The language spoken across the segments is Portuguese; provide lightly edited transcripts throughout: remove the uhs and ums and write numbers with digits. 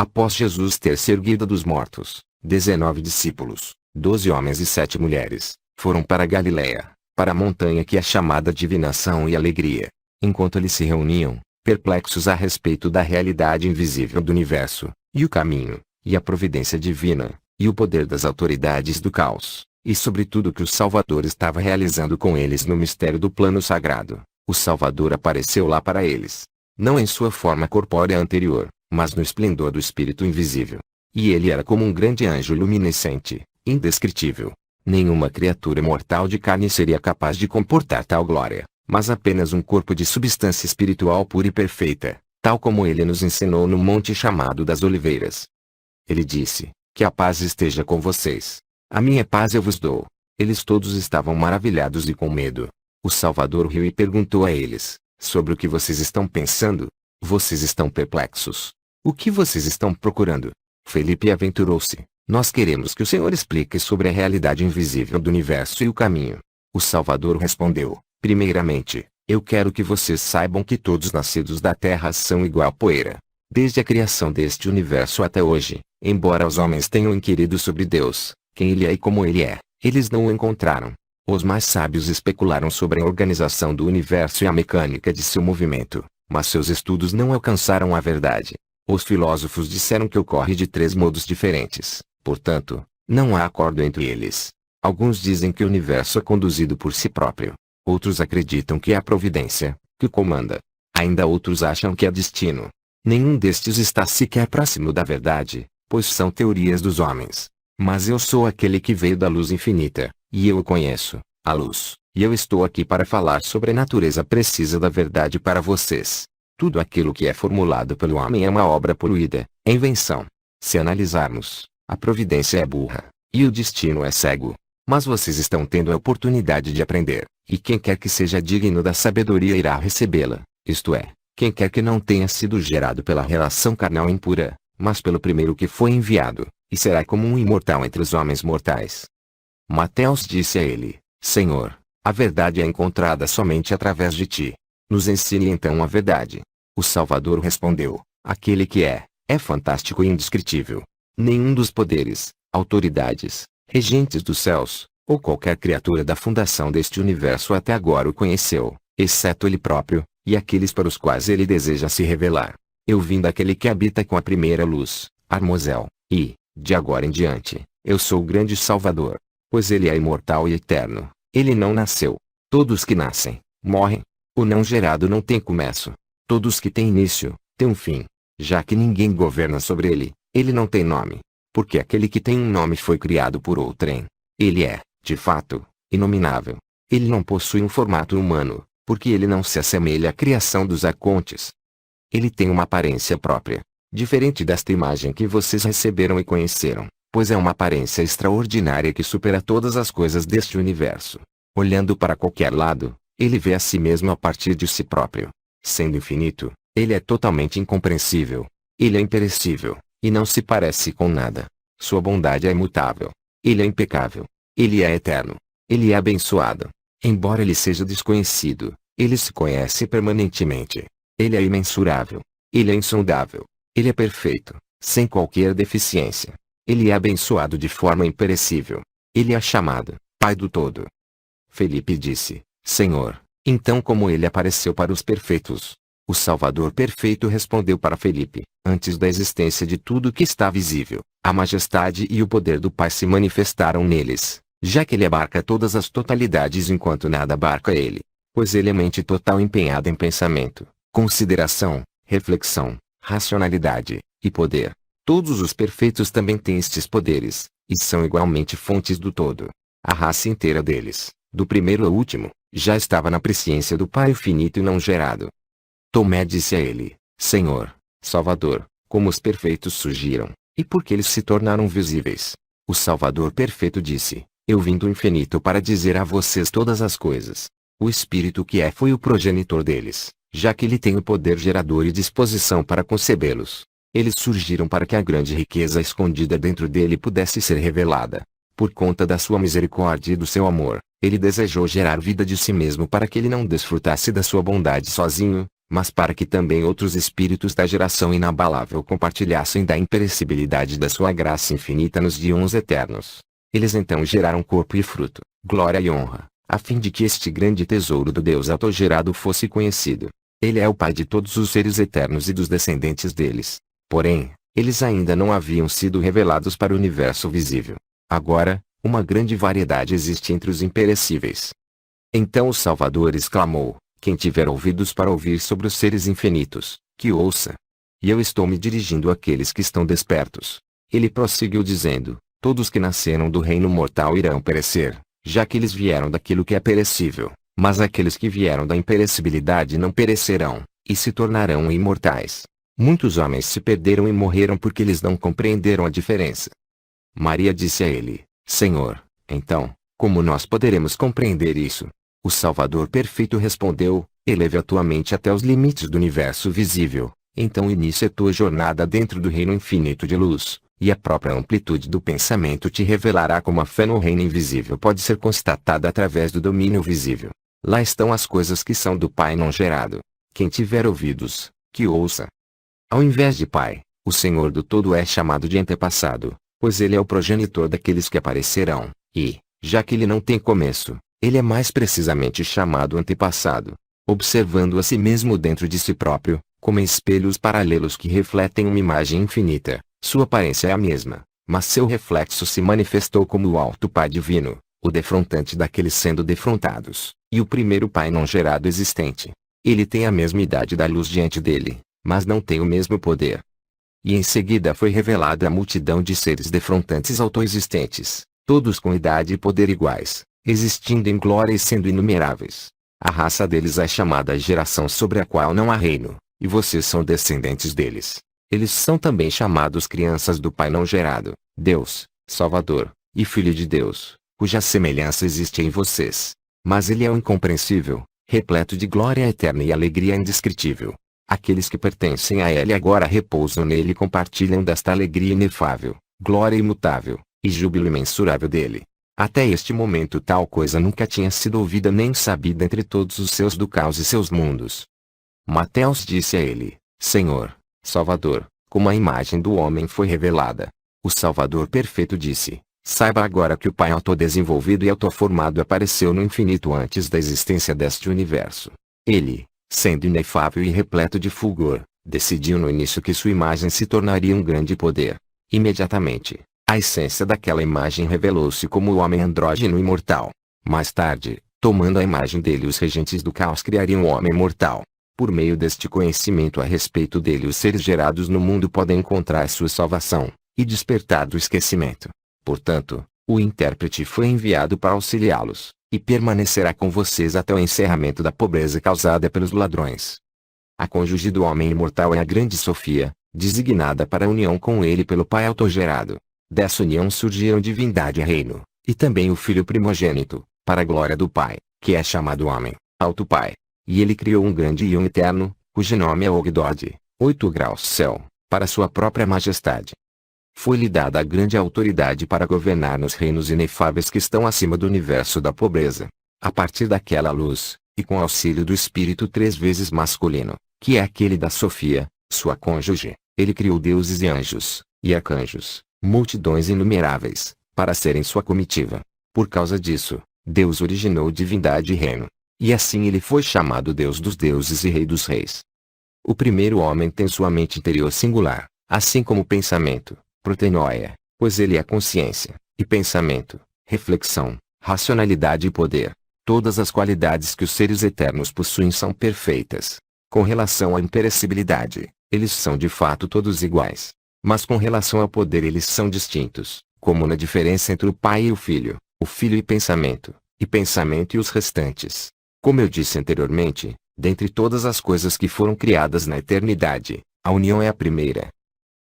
Após Jesus ter se erguido dos mortos, 19 discípulos, 12 homens e 7 mulheres, foram para Galiléia, para a montanha que é chamada Divinação e Alegria. Enquanto eles se reuniam, perplexos a respeito da realidade invisível do universo, e o caminho, e a providência divina, e o poder das autoridades do caos, e sobre tudo o que o Salvador estava realizando com eles no mistério do plano sagrado, o Salvador apareceu lá para eles. Não em sua forma corpórea anterior, mas no esplendor do Espírito invisível. E ele era como um grande anjo luminescente, indescritível. Nenhuma criatura mortal de carne seria capaz de comportar tal glória, mas apenas um corpo de substância espiritual pura e perfeita, tal como ele nos ensinou no monte chamado das Oliveiras. Ele disse: que a paz esteja com vocês. A minha paz eu vos dou. Eles todos estavam maravilhados e com medo. O Salvador riu e perguntou a eles: sobre o que vocês estão pensando? Vocês estão perplexos. O que vocês estão procurando? Felipe aventurou-se: nós queremos que o Senhor explique sobre a realidade invisível do universo e o caminho. O Salvador respondeu: primeiramente, eu quero que vocês saibam que todos nascidos da terra são igual poeira. Desde a criação deste universo até hoje, embora os homens tenham inquirido sobre Deus, quem Ele é e como Ele é, eles não o encontraram. Os mais sábios especularam sobre a organização do universo e a mecânica de seu movimento, mas seus estudos não alcançaram a verdade. Os filósofos disseram que ocorre de 3 modos diferentes, portanto, não há acordo entre eles. Alguns dizem que o universo é conduzido por si próprio. Outros acreditam que é a providência, que comanda. Ainda outros acham que é destino. Nenhum destes está sequer próximo da verdade, pois são teorias dos homens. Mas eu sou aquele que veio da luz infinita, e eu o conheço, a luz, e eu estou aqui para falar sobre a natureza precisa da verdade para vocês. Tudo aquilo que é formulado pelo homem é uma obra poluída, é invenção. Se analisarmos, a providência é burra, e o destino é cego. Mas vocês estão tendo a oportunidade de aprender, e quem quer que seja digno da sabedoria irá recebê-la, isto é, quem quer que não tenha sido gerado pela relação carnal impura, mas pelo primeiro que foi enviado, e será como um imortal entre os homens mortais. Mateus disse a ele: Senhor, a verdade é encontrada somente através de ti. Nos ensine então a verdade. O Salvador respondeu: aquele que é fantástico e indescritível. Nenhum dos poderes, autoridades, regentes dos céus, ou qualquer criatura da fundação deste universo até agora o conheceu, exceto ele próprio, e aqueles para os quais ele deseja se revelar. Eu vim daquele que habita com a primeira luz, Armosel, e, de agora em diante, eu sou o grande Salvador. Pois ele é imortal e eterno, ele não nasceu. Todos que nascem, morrem. O não gerado não tem começo. Todos que têm início, têm um fim. Já que ninguém governa sobre ele, ele não tem nome. Porque aquele que tem um nome foi criado por outrem. Ele é, de fato, inominável. Ele não possui um formato humano, porque ele não se assemelha à criação dos arcontes. Ele tem uma aparência própria, diferente desta imagem que vocês receberam e conheceram, pois é uma aparência extraordinária que supera todas as coisas deste universo. Olhando para qualquer lado, ele vê a si mesmo a partir de si próprio. Sendo infinito, ele é totalmente incompreensível. Ele é imperecível, e não se parece com nada. Sua bondade é imutável. Ele é impecável. Ele é eterno. Ele é abençoado. Embora ele seja desconhecido, ele se conhece permanentemente. Ele é imensurável. Ele é insondável. Ele é perfeito, sem qualquer deficiência. Ele é abençoado de forma imperecível. Ele é chamado Pai do Todo. Felipe disse: Senhor, então como ele apareceu para os perfeitos? O Salvador perfeito respondeu para Felipe: antes da existência de tudo que está visível, a majestade e o poder do Pai se manifestaram neles, já que ele abarca todas as totalidades enquanto nada abarca ele. Pois ele é mente total empenhada em pensamento, consideração, reflexão, racionalidade e poder. Todos os perfeitos também têm estes poderes, e são igualmente fontes do todo. A raça inteira deles, do primeiro ao último, já estava na presciência do Pai finito e não gerado. Tomé disse a ele: Senhor, Salvador, como os perfeitos surgiram, e por que eles se tornaram visíveis? O Salvador perfeito disse: eu vim do infinito para dizer a vocês todas as coisas. O Espírito que foi o progenitor deles, já que ele tem o poder gerador e disposição para concebê-los. Eles surgiram para que a grande riqueza escondida dentro dele pudesse ser revelada. Por conta da sua misericórdia e do seu amor, ele desejou gerar vida de si mesmo para que ele não desfrutasse da sua bondade sozinho, mas para que também outros espíritos da geração inabalável compartilhassem da imperecibilidade da sua graça infinita nos dons eternos. Eles então geraram corpo e fruto, glória e honra, a fim de que este grande tesouro do Deus autogerado fosse conhecido. Ele é o Pai de todos os seres eternos e dos descendentes deles. Porém, eles ainda não haviam sido revelados para o universo visível. Agora, uma grande variedade existe entre os imperecíveis. Então o Salvador exclamou: quem tiver ouvidos para ouvir sobre os seres infinitos, que ouça. E eu estou me dirigindo àqueles que estão despertos. Ele prosseguiu dizendo: todos que nasceram do reino mortal irão perecer, já que eles vieram daquilo que é perecível, mas aqueles que vieram da imperecibilidade não perecerão, e se tornarão imortais. Muitos homens se perderam e morreram porque eles não compreenderam a diferença. Maria disse a ele: Senhor, então, como nós poderemos compreender isso? O Salvador perfeito respondeu: eleve a tua mente até os limites do universo visível, então inicie a tua jornada dentro do reino infinito de luz, e a própria amplitude do pensamento te revelará como a fé no reino invisível pode ser constatada através do domínio visível. Lá estão as coisas que são do Pai não gerado. Quem tiver ouvidos, que ouça. Ao invés de Pai, o Senhor do todo é chamado de antepassado, pois ele é o progenitor daqueles que aparecerão, e, já que ele não tem começo, ele é mais precisamente chamado antepassado, observando a si mesmo dentro de si próprio, como em espelhos paralelos que refletem uma imagem infinita. Sua aparência é a mesma, mas seu reflexo se manifestou como o alto Pai divino, o defrontante daqueles sendo defrontados, e o primeiro Pai não gerado existente. Ele tem a mesma idade da luz diante dele, mas não tem o mesmo poder. E em seguida foi revelada a multidão de seres defrontantes autoexistentes, todos com idade e poder iguais, existindo em glória e sendo inumeráveis. A raça deles é chamada a geração sobre a qual não há reino, e vocês são descendentes deles. Eles são também chamados crianças do Pai não gerado, Deus, Salvador, e Filho de Deus, cuja semelhança existe em vocês. Mas ele é o incompreensível, repleto de glória eterna e alegria indescritível. Aqueles que pertencem a ele agora repousam nele e compartilham desta alegria inefável, glória imutável, e júbilo imensurável dele. Até este momento tal coisa nunca tinha sido ouvida nem sabida entre todos os seus do caos e seus mundos. Mateus disse a ele: Senhor, Salvador, como a imagem do homem foi revelada. O Salvador perfeito disse: saiba agora que o Pai autodesenvolvido e autoformado apareceu no infinito antes da existência deste universo. Ele, sendo inefável e repleto de fulgor, decidiu no início que sua imagem se tornaria um grande poder. Imediatamente, a essência daquela imagem revelou-se como o homem andrógeno imortal. Mais tarde, tomando a imagem dele, os regentes do caos criariam o homem mortal. Por meio deste conhecimento a respeito dele, os seres gerados no mundo podem encontrar sua salvação, e despertar do esquecimento. Portanto, o intérprete foi enviado para auxiliá-los, e permanecerá com vocês até o encerramento da pobreza causada pelos ladrões. A cônjuge do homem imortal é a grande Sofia, designada para a união com ele pelo Pai autogerado. Dessa união surgiram divindade e reino, e também o Filho primogênito, para a glória do Pai, que é chamado homem, alto Pai. E ele criou um grande íon eterno, cujo nome é Ogdod, 8 graus céu, para sua própria majestade. Foi-lhe dada a grande autoridade para governar nos reinos inefáveis que estão acima do universo da pobreza. A partir daquela luz, e com auxílio do espírito 3 vezes masculino, que é aquele da Sofia, sua cônjuge, ele criou deuses e anjos, e arcanjos, multidões inumeráveis, para serem sua comitiva. Por causa disso, Deus originou divindade e reino. E assim ele foi chamado Deus dos deuses e Rei dos reis. O primeiro homem tem sua mente interior singular, assim como o pensamento, protenoia, pois ele é consciência, e pensamento, reflexão, racionalidade e poder. Todas as qualidades que os seres eternos possuem são perfeitas. Com relação à imperecibilidade, eles são de fato todos iguais. Mas com relação ao poder eles são distintos, como na diferença entre o Pai e o Filho e pensamento e os restantes. Como eu disse anteriormente, dentre todas as coisas que foram criadas na eternidade, a união é a primeira.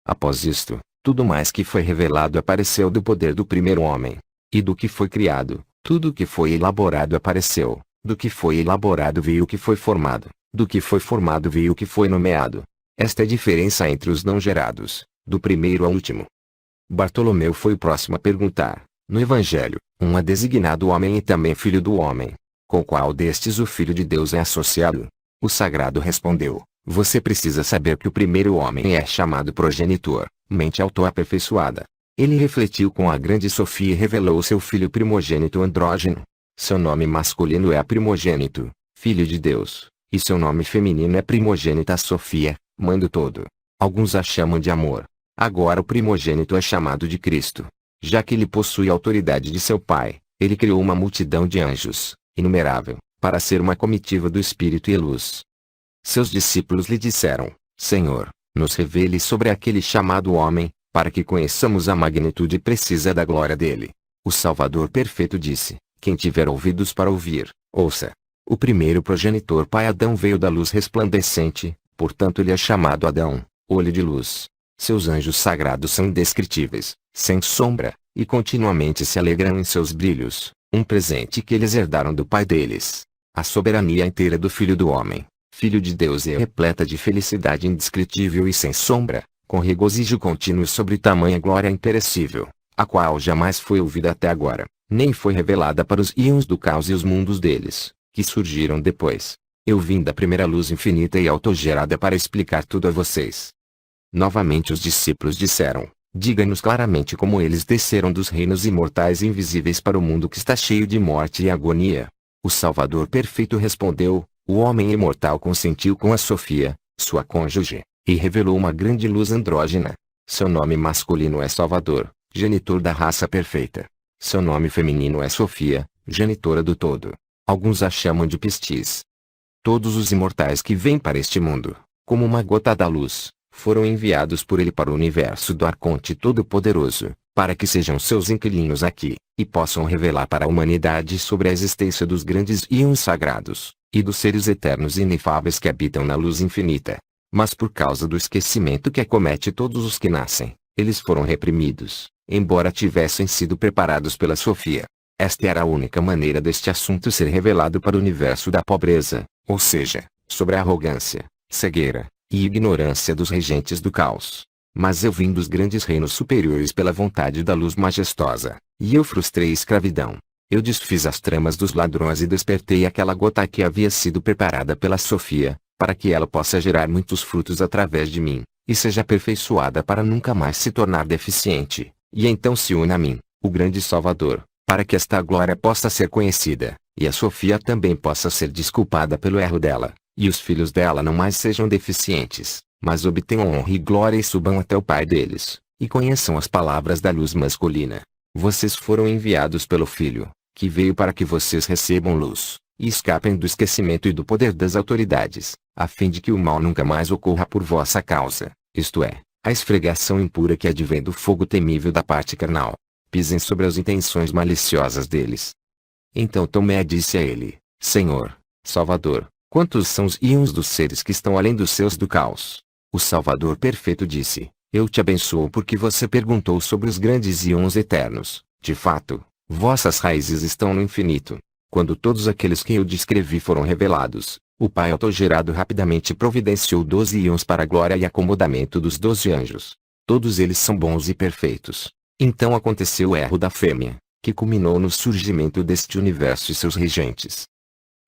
Após isto, tudo mais que foi revelado apareceu do poder do primeiro homem. E do que foi criado, tudo o que foi elaborado apareceu. Do que foi elaborado veio o que foi formado. Do que foi formado veio o que foi nomeado. Esta é a diferença entre os não gerados, do primeiro ao último. Bartolomeu foi o próximo a perguntar: no Evangelho, um é designado homem e também filho do homem. Com qual destes o Filho de Deus é associado? O sagrado respondeu: você precisa saber que o primeiro homem é chamado progenitor, mente autoaperfeiçoada. Ele refletiu com a grande Sofia e revelou seu filho primogênito andrógeno. Seu nome masculino é primogênito, filho de Deus, e seu nome feminino é primogênita Sofia, mãe do todo. Alguns a chamam de amor. Agora o primogênito é chamado de Cristo. Já que ele possui a autoridade de seu pai, ele criou uma multidão de anjos, inumerável, para ser uma comitiva do Espírito e luz. Seus discípulos lhe disseram: Senhor, nos revele sobre aquele chamado homem, para que conheçamos a magnitude precisa da glória dele. O Salvador perfeito disse: quem tiver ouvidos para ouvir, ouça. O primeiro progenitor pai Adão veio da luz resplandecente, portanto ele é chamado Adão, olho de luz. Seus anjos sagrados são indescritíveis, sem sombra, e continuamente se alegram em seus brilhos, um presente que eles herdaram do pai deles. A soberania inteira do Filho do Homem, Filho de Deus, é repleta de felicidade indescritível e sem sombra, com regozijo contínuo sobre tamanha glória imperecível, a qual jamais foi ouvida até agora, nem foi revelada para os íons do caos e os mundos deles, que surgiram depois. Eu vim da primeira luz infinita e autogerada para explicar tudo a vocês. Novamente os discípulos disseram: diga-nos claramente como eles desceram dos reinos imortais e invisíveis para o mundo que está cheio de morte e agonia. O Salvador perfeito respondeu: o homem imortal consentiu com a Sofia, sua cônjuge, e revelou uma grande luz andrógena. Seu nome masculino é Salvador, genitor da raça perfeita. Seu nome feminino é Sofia, genitora do todo. Alguns a chamam de Pistis. Todos os imortais que vêm para este mundo, como uma gota da luz, foram enviados por ele para o universo do Arconte Todo-Poderoso, para que sejam seus inquilinos aqui, e possam revelar para a humanidade sobre a existência dos grandes íons sagrados, e dos seres eternos e inefáveis que habitam na luz infinita. Mas por causa do esquecimento que acomete todos os que nascem, eles foram reprimidos, embora tivessem sido preparados pela Sofia. Esta era a única maneira deste assunto ser revelado para o universo da pobreza, ou seja, sobre a arrogância, cegueira e ignorância dos regentes do caos. Mas eu vim dos grandes reinos superiores pela vontade da luz majestosa, e eu frustrei a escravidão. Eu desfiz as tramas dos ladrões e despertei aquela gota que havia sido preparada pela Sofia, para que ela possa gerar muitos frutos através de mim, e seja aperfeiçoada para nunca mais se tornar deficiente, e então se una a mim, o grande Salvador, para que esta glória possa ser conhecida, e a Sofia também possa ser desculpada pelo erro dela, e os filhos dela não mais sejam deficientes, mas obtenham honra e glória e subam até o Pai deles, e conheçam as palavras da luz masculina. Vocês foram enviados pelo Filho, que veio para que vocês recebam luz, e escapem do esquecimento e do poder das autoridades, a fim de que o mal nunca mais ocorra por vossa causa, isto é, a esfregação impura que advém do fogo temível da parte carnal. Pisem sobre as intenções maliciosas deles. Então Tomé disse a ele: Senhor, Salvador, quantos são os íons dos seres que estão além dos seus do caos? O Salvador perfeito disse: eu te abençoo porque você perguntou sobre os grandes íons eternos. De fato, vossas raízes estão no infinito. Quando todos aqueles que eu descrevi foram revelados, o Pai autogerado rapidamente providenciou 12 íons para a glória e acomodamento dos 12 anjos. Todos eles são bons e perfeitos. Então aconteceu o erro da fêmea, que culminou no surgimento deste universo e seus regentes.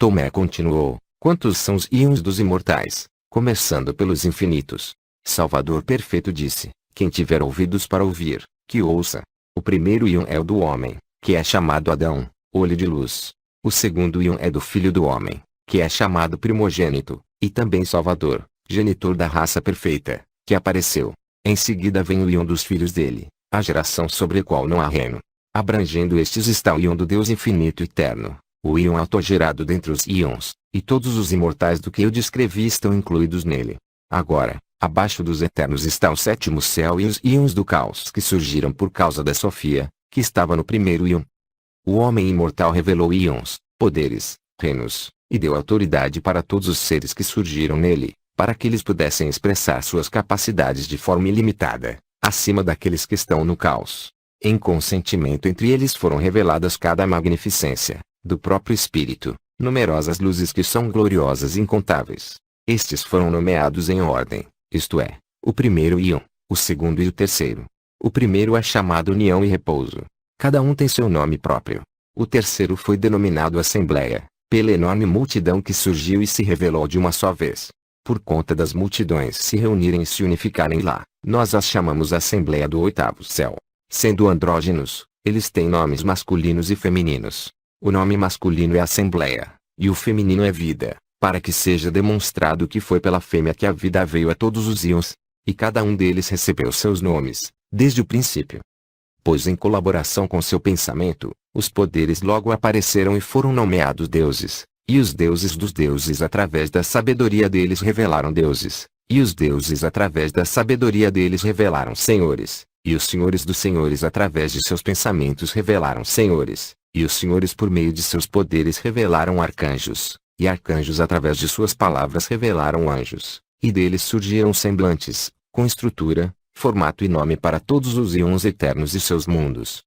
Tomé continuou: quantos são os íons dos imortais, começando pelos infinitos? Salvador perfeito disse: quem tiver ouvidos para ouvir, que ouça. O primeiro íon é o do homem, que é chamado Adão, olho de luz. O segundo íon é do Filho do Homem, que é chamado primogênito, e também Salvador, genitor da raça perfeita, que apareceu. Em seguida vem o íon dos filhos dele, a geração sobre a qual não há reino. Abrangendo estes está o íon do Deus infinito e eterno, o íon autogerado dentre os íons, e todos os imortais do que eu descrevi estão incluídos nele. Agora, abaixo dos eternos está o sétimo céu e os íons do caos que surgiram por causa da Sofia, que estava no primeiro íon. O homem imortal revelou íons, poderes, reinos, e deu autoridade para todos os seres que surgiram nele, para que eles pudessem expressar suas capacidades de forma ilimitada, acima daqueles que estão no caos. Em consentimento entre eles foram reveladas cada magnificência, do próprio Espírito, numerosas luzes que são gloriosas e incontáveis. Estes foram nomeados em ordem, isto é, o primeiro íon, o segundo e o terceiro. O primeiro é chamado União e Repouso. Cada um tem seu nome próprio. O terceiro foi denominado Assembleia, pela enorme multidão que surgiu e se revelou de uma só vez. Por conta das multidões se reunirem e se unificarem lá, nós as chamamos Assembleia do Oitavo Céu. Sendo andrógenos, eles têm nomes masculinos e femininos. O nome masculino é Assembleia, e o feminino é Vida, para que seja demonstrado que foi pela fêmea que a vida veio a todos os íons, e cada um deles recebeu seus nomes, desde o princípio. Pois em colaboração com seu pensamento, os poderes logo apareceram e foram nomeados deuses, e os deuses dos deuses através da sabedoria deles revelaram deuses, e os deuses através da sabedoria deles revelaram senhores, e os senhores dos senhores através de seus pensamentos revelaram senhores, e os senhores por meio de seus poderes revelaram arcanjos, e arcanjos através de suas palavras revelaram anjos, e deles surgiram semblantes, com estrutura, formato e nome para todos os íons eternos e seus mundos.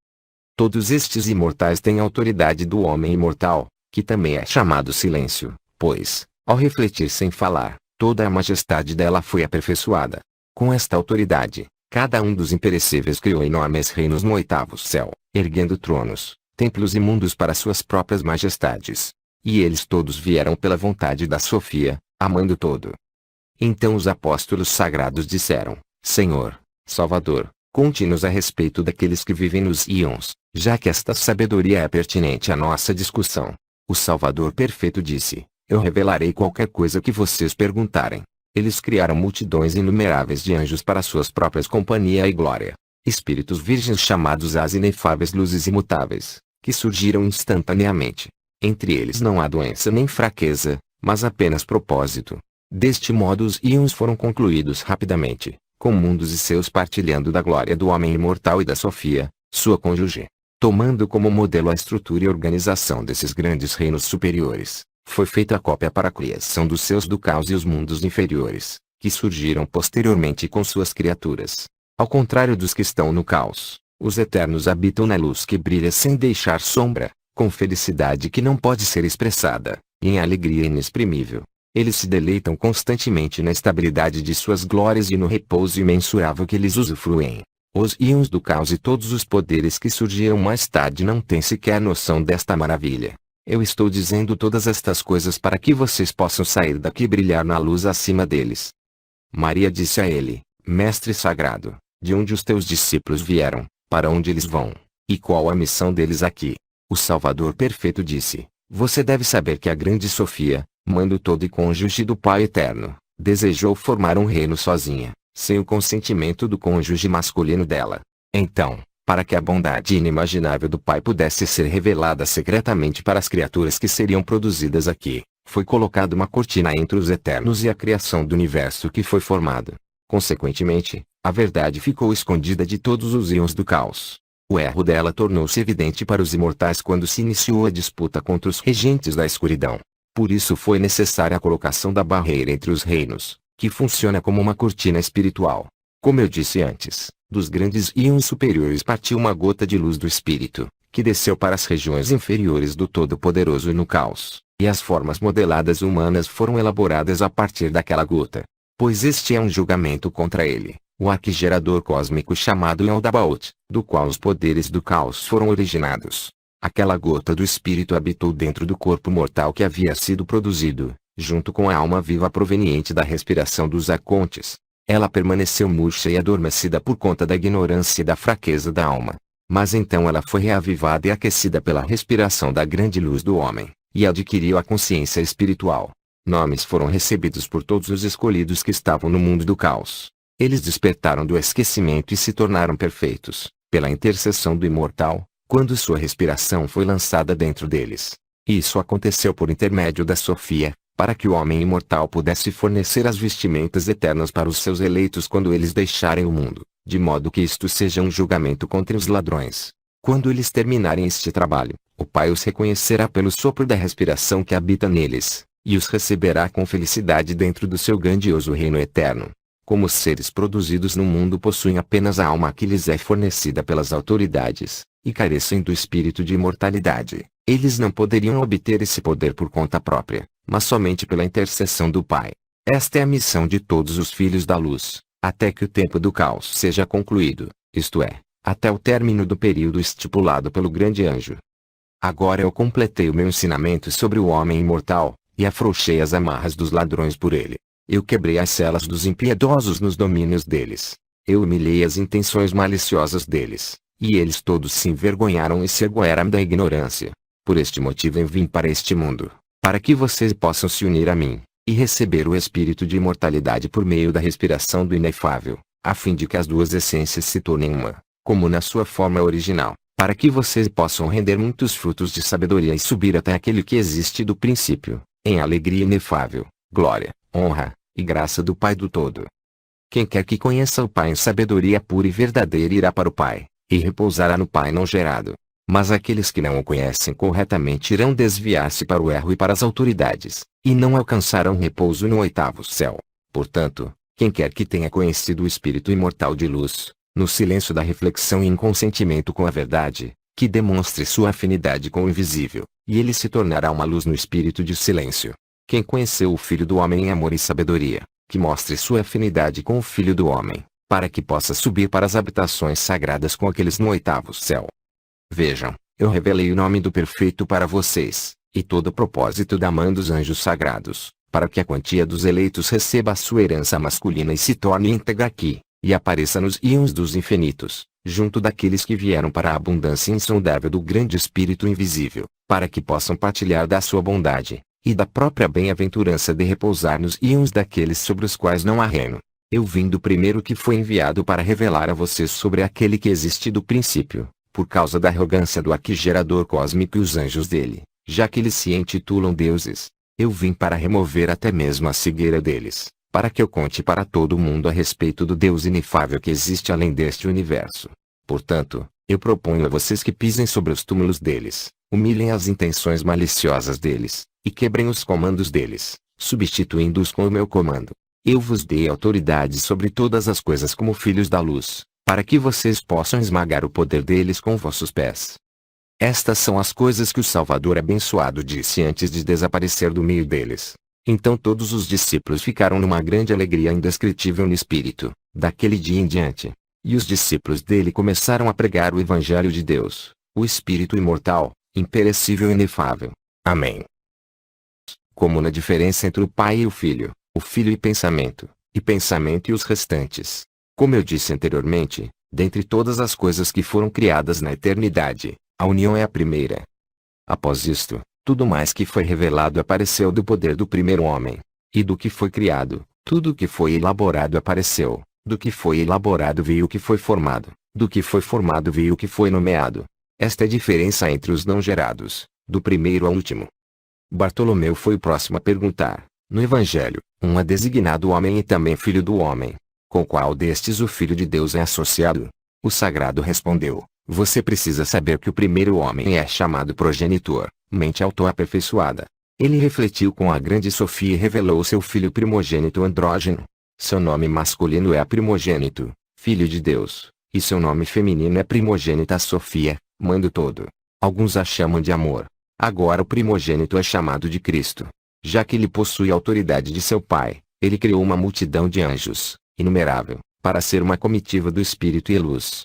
Todos estes imortais têm a autoridade do homem imortal, que também é chamado silêncio, pois, ao refletir sem falar, toda a majestade dela foi aperfeiçoada. Com esta autoridade, cada um dos imperecíveis criou enormes reinos no oitavo céu, erguendo tronos, templos e mundos para suas próprias majestades. E eles todos vieram pela vontade da Sofia, amando todo. Então os apóstolos sagrados disseram: Senhor, Salvador, conte-nos a respeito daqueles que vivem nos íons, já que esta sabedoria é pertinente à nossa discussão. O Salvador perfeito disse: Eu revelarei qualquer coisa que vocês perguntarem. Eles criaram multidões inumeráveis de anjos para suas próprias companhia e glória. Espíritos virgens chamados as inefáveis luzes imutáveis, que surgiram instantaneamente. Entre eles não há doença nem fraqueza, mas apenas propósito. Deste modo os íons foram concluídos rapidamente, com mundos e seus partilhando da glória do homem imortal e da Sofia, sua cônjuge. Tomando como modelo a estrutura e organização desses grandes reinos superiores, foi feita a cópia para a criação dos seus do caos e os mundos inferiores, que surgiram posteriormente com suas criaturas. Ao contrário dos que estão no caos, os eternos habitam na luz que brilha sem deixar sombra, com felicidade que não pode ser expressada, e em alegria inexprimível. Eles se deleitam constantemente na estabilidade de suas glórias e no repouso imensurável que eles usufruem. Os íons do caos e todos os poderes que surgiram mais tarde não têm sequer noção desta maravilha. Eu estou dizendo todas estas coisas para que vocês possam sair daqui e brilhar na luz acima deles. Maria disse a ele: Mestre sagrado, de onde os teus discípulos vieram, para onde eles vão, e qual a missão deles aqui? O Salvador perfeito disse: Você deve saber que a grande Sofia, mando todo e cônjuge do Pai Eterno, desejou formar um reino sozinha, sem o consentimento do cônjuge masculino dela. Então, para que a bondade inimaginável do Pai pudesse ser revelada secretamente para as criaturas que seriam produzidas aqui, foi colocada uma cortina entre os eternos e a criação do universo que foi formado. Consequentemente, a verdade ficou escondida de todos os íons do caos. O erro dela tornou-se evidente para os imortais quando se iniciou a disputa contra os regentes da escuridão. Por isso foi necessária a colocação da barreira entre os reinos, que funciona como uma cortina espiritual. Como eu disse antes, dos grandes íons superiores partiu uma gota de luz do Espírito, que desceu para as regiões inferiores do Todo-Poderoso no caos, e as formas modeladas humanas foram elaboradas a partir daquela gota. Pois este é um julgamento contra ele, o arquigerador cósmico chamado Yaldabaoth, do qual os poderes do caos foram originados. Aquela gota do Espírito habitou dentro do corpo mortal que havia sido produzido, junto com a alma viva proveniente da respiração dos arcontes. Ela permaneceu murcha e adormecida por conta da ignorância e da fraqueza da alma. Mas então ela foi reavivada e aquecida pela respiração da grande luz do homem, e adquiriu a consciência espiritual. Nomes foram recebidos por todos os escolhidos que estavam no mundo do caos. Eles despertaram do esquecimento e se tornaram perfeitos, pela intercessão do imortal, quando sua respiração foi lançada dentro deles. Isso aconteceu por intermédio da Sofia, para que o homem imortal pudesse fornecer as vestimentas eternas para os seus eleitos quando eles deixarem o mundo, de modo que isto seja um julgamento contra os ladrões. Quando eles terminarem este trabalho, o Pai os reconhecerá pelo sopro da respiração que habita neles, e os receberá com felicidade dentro do seu grandioso reino eterno. Como os seres produzidos no mundo possuem apenas a alma que lhes é fornecida pelas autoridades, e carecem do espírito de imortalidade, eles não poderiam obter esse poder por conta própria, mas somente pela intercessão do Pai. Esta é a missão de todos os filhos da luz, até que o tempo do caos seja concluído, isto é, até o término do período estipulado pelo grande anjo. Agora eu completei o meu ensinamento sobre o homem imortal, e afrouxei as amarras dos ladrões por ele. Eu quebrei as celas dos impiedosos nos domínios deles. Eu humilhei as intenções maliciosas deles, e eles todos se envergonharam e se aguaram da ignorância. Por este motivo eu vim para este mundo, para que vocês possam se unir a mim, e receber o espírito de imortalidade por meio da respiração do inefável, a fim de que as duas essências se tornem uma, como na sua forma original, para que vocês possam render muitos frutos de sabedoria e subir até aquele que existe do princípio, em alegria inefável, glória, honra, e graça do Pai do Todo. Quem quer que conheça o Pai em sabedoria pura e verdadeira irá para o Pai, e repousará no Pai não gerado. Mas aqueles que não o conhecem corretamente irão desviar-se para o erro e para as autoridades, e não alcançarão repouso no oitavo céu. Portanto, quem quer que tenha conhecido o Espírito imortal de luz, no silêncio da reflexão e em consentimento com a verdade, que demonstre sua afinidade com o invisível, e ele se tornará uma luz no espírito de silêncio. Quem conheceu o Filho do Homem em amor e sabedoria, que mostre sua afinidade com o Filho do Homem, para que possa subir para as habitações sagradas com aqueles no oitavo céu. Vejam, eu revelei o nome do Perfeito para vocês, e todo o propósito da mãe dos anjos sagrados, para que a quantia dos eleitos receba a sua herança masculina e se torne íntegra aqui, e apareça nos íons dos infinitos, junto daqueles que vieram para a abundância insondável do grande Espírito invisível, para que possam partilhar da sua bondade, e da própria bem-aventurança de repousar nos íons daqueles sobre os quais não há reino. Eu vim do primeiro que foi enviado para revelar a vocês sobre aquele que existe do princípio, por causa da arrogância do Aqui-gerador cósmico e os anjos dele, já que eles se intitulam deuses. Eu vim para remover até mesmo a cegueira deles, para que eu conte para todo mundo a respeito do Deus inefável que existe além deste universo. Portanto, eu proponho a vocês que pisem sobre os túmulos deles, humilhem as intenções maliciosas deles, e quebrem os comandos deles, substituindo-os com o meu comando. Eu vos dei autoridade sobre todas as coisas como filhos da luz, para que vocês possam esmagar o poder deles com vossos pés. Estas são as coisas que o Salvador abençoado disse antes de desaparecer do meio deles. Então todos os discípulos ficaram numa grande alegria indescritível no espírito, daquele dia em diante. E os discípulos dele começaram a pregar o Evangelho de Deus, o Espírito imortal, imperecível e inefável. Amém. Como na diferença entre o Pai e o Filho e pensamento e os restantes. Como eu disse anteriormente, dentre todas as coisas que foram criadas na eternidade, a união é a primeira. Após isto, tudo mais que foi revelado apareceu do poder do primeiro homem. E do que foi criado, tudo o que foi elaborado apareceu. Do que foi elaborado veio o que foi formado. Do que foi formado veio o que foi nomeado. Esta é a diferença entre os não gerados, do primeiro ao último. Bartolomeu foi o próximo a perguntar, no Evangelho, um é designado homem e também filho do homem. Com qual destes o Filho de Deus é associado? O Sagrado respondeu, você precisa saber que o primeiro homem é chamado progenitor, mente autoaperfeiçoada. Ele refletiu com a grande Sofia e revelou seu filho primogênito andrógeno. Seu nome masculino é a primogênito, filho de Deus, e seu nome feminino é primogênita Sofia, mãe do todo. Alguns a chamam de amor. Agora o primogênito é chamado de Cristo. Já que ele possui a autoridade de seu Pai, ele criou uma multidão de anjos, inumerável, para ser uma comitiva do Espírito e luz.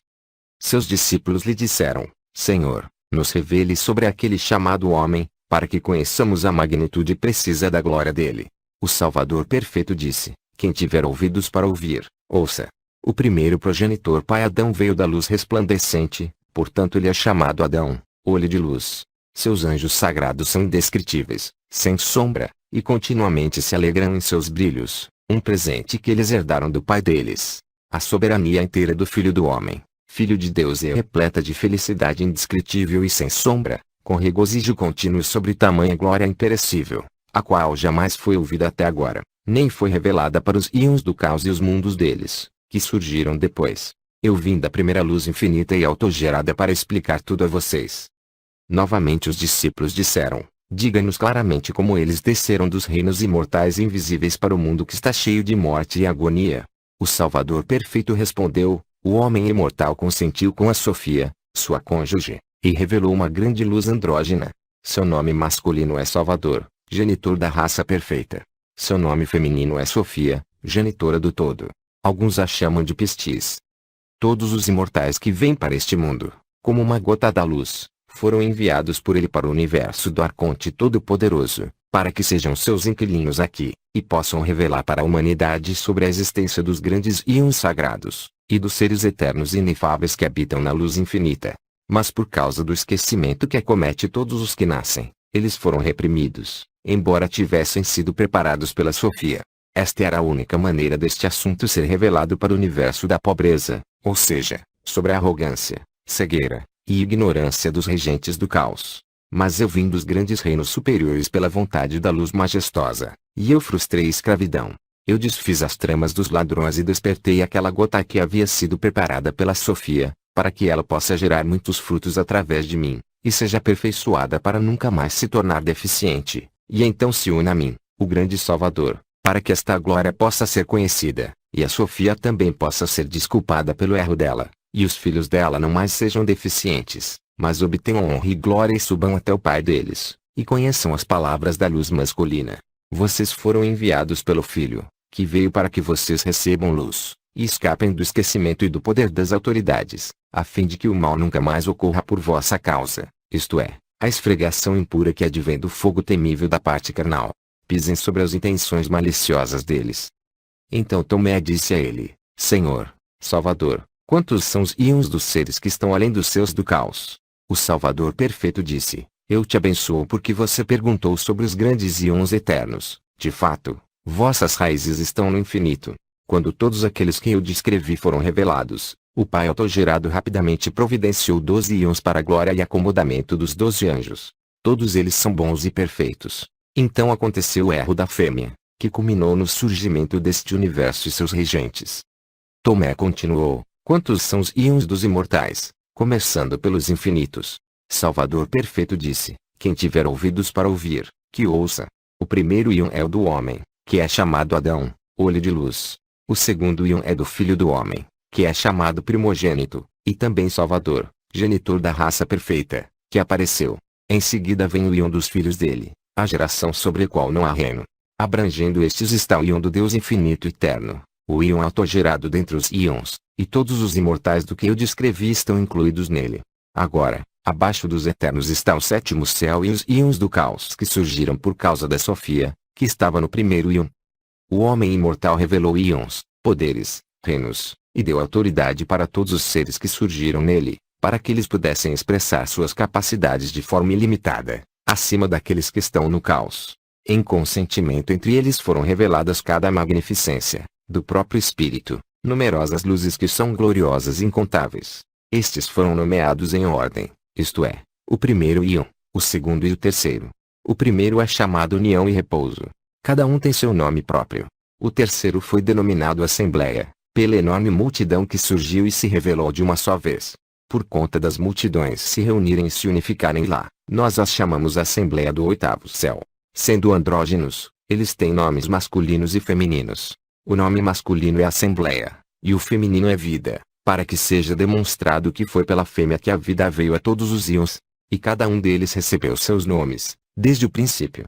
Seus discípulos lhe disseram, Senhor, nos revele sobre aquele chamado homem, para que conheçamos a magnitude precisa da glória dele. O Salvador perfeito disse, quem tiver ouvidos para ouvir, ouça. O primeiro progenitor pai Adão veio da luz resplandecente, portanto ele é chamado Adão, olho de luz. Seus anjos sagrados são indescritíveis, sem sombra, e continuamente se alegram em seus brilhos, um presente que eles herdaram do pai deles. A soberania inteira do Filho do Homem, Filho de Deus é repleta de felicidade indescritível e sem sombra, com regozijo contínuo sobre tamanha glória imperecível, a qual jamais foi ouvida até agora, nem foi revelada para os íons do caos e os mundos deles, que surgiram depois. Eu vim da primeira luz infinita e autogerada para explicar tudo a vocês. Novamente os discípulos disseram, diga-nos claramente como eles desceram dos reinos imortais e invisíveis para o mundo que está cheio de morte e agonia. O Salvador perfeito respondeu, o homem imortal consentiu com a Sofia, sua cônjuge, e revelou uma grande luz andrógena. Seu nome masculino é Salvador, genitor da raça perfeita. Seu nome feminino é Sofia, genitora do todo. Alguns a chamam de Pistis. Todos os imortais que vêm para este mundo, como uma gota da luz, foram enviados por ele para o universo do Arconte Todo-Poderoso, para que sejam seus inquilinos aqui, e possam revelar para a humanidade sobre a existência dos grandes íons sagrados, e dos seres eternos e inefáveis que habitam na luz infinita. Mas por causa do esquecimento que acomete todos os que nascem, eles foram reprimidos, embora tivessem sido preparados pela Sofia. Esta era a única maneira deste assunto ser revelado para o universo da pobreza, ou seja, sobre a arrogância, cegueira e ignorância dos regentes do caos. Mas eu vim dos grandes reinos superiores pela vontade da luz majestosa, e eu frustrei a escravidão. Eu desfiz as tramas dos ladrões e despertei aquela gota que havia sido preparada pela Sofia, para que ela possa gerar muitos frutos através de mim, e seja aperfeiçoada para nunca mais se tornar deficiente, e então se una a mim, o grande Salvador, para que esta glória possa ser conhecida, e a Sofia também possa ser desculpada pelo erro dela, e os filhos dela não mais sejam deficientes, mas obtenham honra e glória e subam até o Pai deles, e conheçam as palavras da luz masculina. Vocês foram enviados pelo Filho, que veio para que vocês recebam luz, e escapem do esquecimento e do poder das autoridades, a fim de que o mal nunca mais ocorra por vossa causa, isto é, a esfregação impura que advém do fogo temível da parte carnal. Pisem sobre as intenções maliciosas deles. Então Tomé disse a ele: Senhor, Salvador, quantos são os íons dos seres que estão além dos seus do caos? O Salvador perfeito disse: Eu te abençoo porque você perguntou sobre os grandes íons eternos. De fato, vossas raízes estão no infinito. Quando todos aqueles que eu descrevi foram revelados, o Pai autogerado rapidamente providenciou 12 íons para a glória e acomodamento dos 12 anjos. Todos eles são bons e perfeitos. Então aconteceu o erro da fêmea, que culminou no surgimento deste universo e seus regentes. Tomé continuou: Quantos são os íons dos imortais, começando pelos infinitos? Salvador perfeito disse: Quem tiver ouvidos para ouvir, que ouça. O primeiro íon é o do homem, que é chamado Adão, olho de luz. O segundo íon é do filho do homem, que é chamado primogênito, e também Salvador, genitor da raça perfeita, que apareceu. Em seguida vem o íon dos filhos dele, a geração sobre a qual não há reino. Abrangendo estes está o íon do Deus infinito e eterno, o íon autogerado dentre os íons, e todos os imortais do que eu descrevi estão incluídos nele. Agora, abaixo dos eternos está o sétimo céu e os íons do caos que surgiram por causa da Sofia, que estava no primeiro íon. O homem imortal revelou íons, poderes, reinos, e deu autoridade para todos os seres que surgiram nele, para que eles pudessem expressar suas capacidades de forma ilimitada, acima daqueles que estão no caos. Em consentimento entre eles foram reveladas cada magnificência, do próprio Espírito, numerosas luzes que são gloriosas e incontáveis. Estes foram nomeados em ordem, isto é, o primeiro íon, o segundo e o terceiro. O primeiro é chamado União e Repouso. Cada um tem seu nome próprio. O terceiro foi denominado Assembleia, pela enorme multidão que surgiu e se revelou de uma só vez. Por conta das multidões se reunirem e se unificarem lá, nós as chamamos Assembleia do Oitavo Céu. Sendo andrógenos, eles têm nomes masculinos e femininos. O nome masculino é Assembleia, e o feminino é Vida, para que seja demonstrado que foi pela fêmea que a vida veio a todos os íons, e cada um deles recebeu seus nomes, desde o princípio.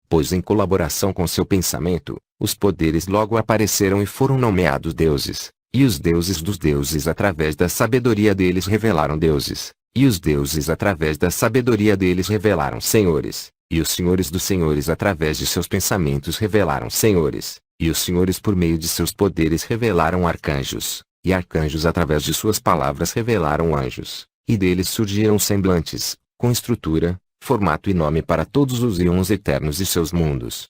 Pois em colaboração com seu pensamento, os poderes logo apareceram e foram nomeados deuses, e os deuses dos deuses através da sabedoria deles revelaram deuses, e os deuses através da sabedoria deles revelaram senhores, e os senhores dos senhores através de seus pensamentos revelaram senhores, e os senhores por meio de seus poderes revelaram arcanjos, e arcanjos através de suas palavras revelaram anjos, e deles surgiram semblantes, com estrutura, formato e nome para todos os íons eternos e seus mundos.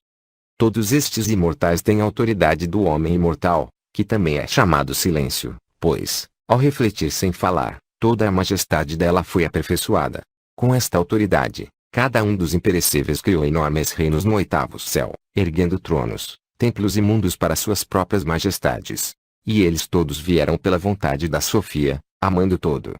Todos estes imortais têm a autoridade do homem imortal, que também é chamado silêncio, pois, ao refletir sem falar, toda a majestade dela foi aperfeiçoada. Com esta autoridade, cada um dos imperecíveis criou enormes reinos no oitavo céu, erguendo tronos, templos e mundos para suas próprias majestades. E eles todos vieram pela vontade da Sofia, amando todo.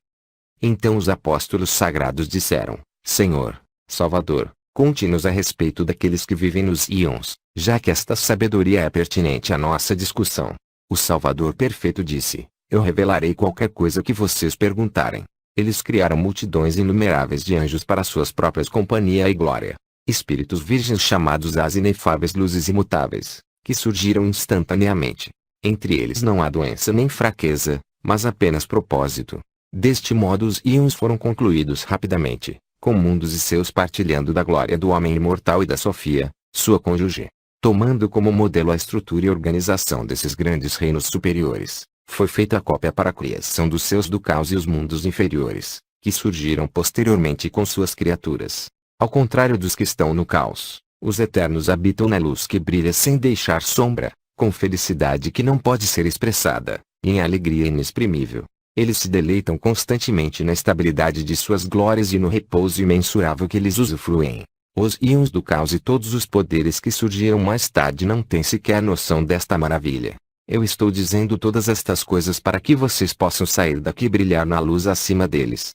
Então os apóstolos sagrados disseram: Senhor, Salvador, conte-nos a respeito daqueles que vivem nos íons, já que esta sabedoria é pertinente à nossa discussão. O Salvador perfeito disse: Eu revelarei qualquer coisa que vocês perguntarem. Eles criaram multidões inumeráveis de anjos para suas próprias companhia e glória. Espíritos virgens chamados as inefáveis luzes imutáveis, que surgiram instantaneamente. Entre eles não há doença nem fraqueza, mas apenas propósito. Deste modo os íons foram concluídos rapidamente, com mundos e seus partilhando da glória do homem imortal e da Sofia, sua cônjuge. Tomando como modelo a estrutura e organização desses grandes reinos superiores, foi feita a cópia para a criação dos seus do caos e os mundos inferiores, que surgiram posteriormente com suas criaturas. Ao contrário dos que estão no caos, os eternos habitam na luz que brilha sem deixar sombra, com felicidade que não pode ser expressada, e em alegria inexprimível. Eles se deleitam constantemente na estabilidade de suas glórias e no repouso imensurável que eles usufruem. Os íons do caos e todos os poderes que surgiram mais tarde não têm sequer noção desta maravilha. Eu estou dizendo todas estas coisas para que vocês possam sair daqui e brilhar na luz acima deles.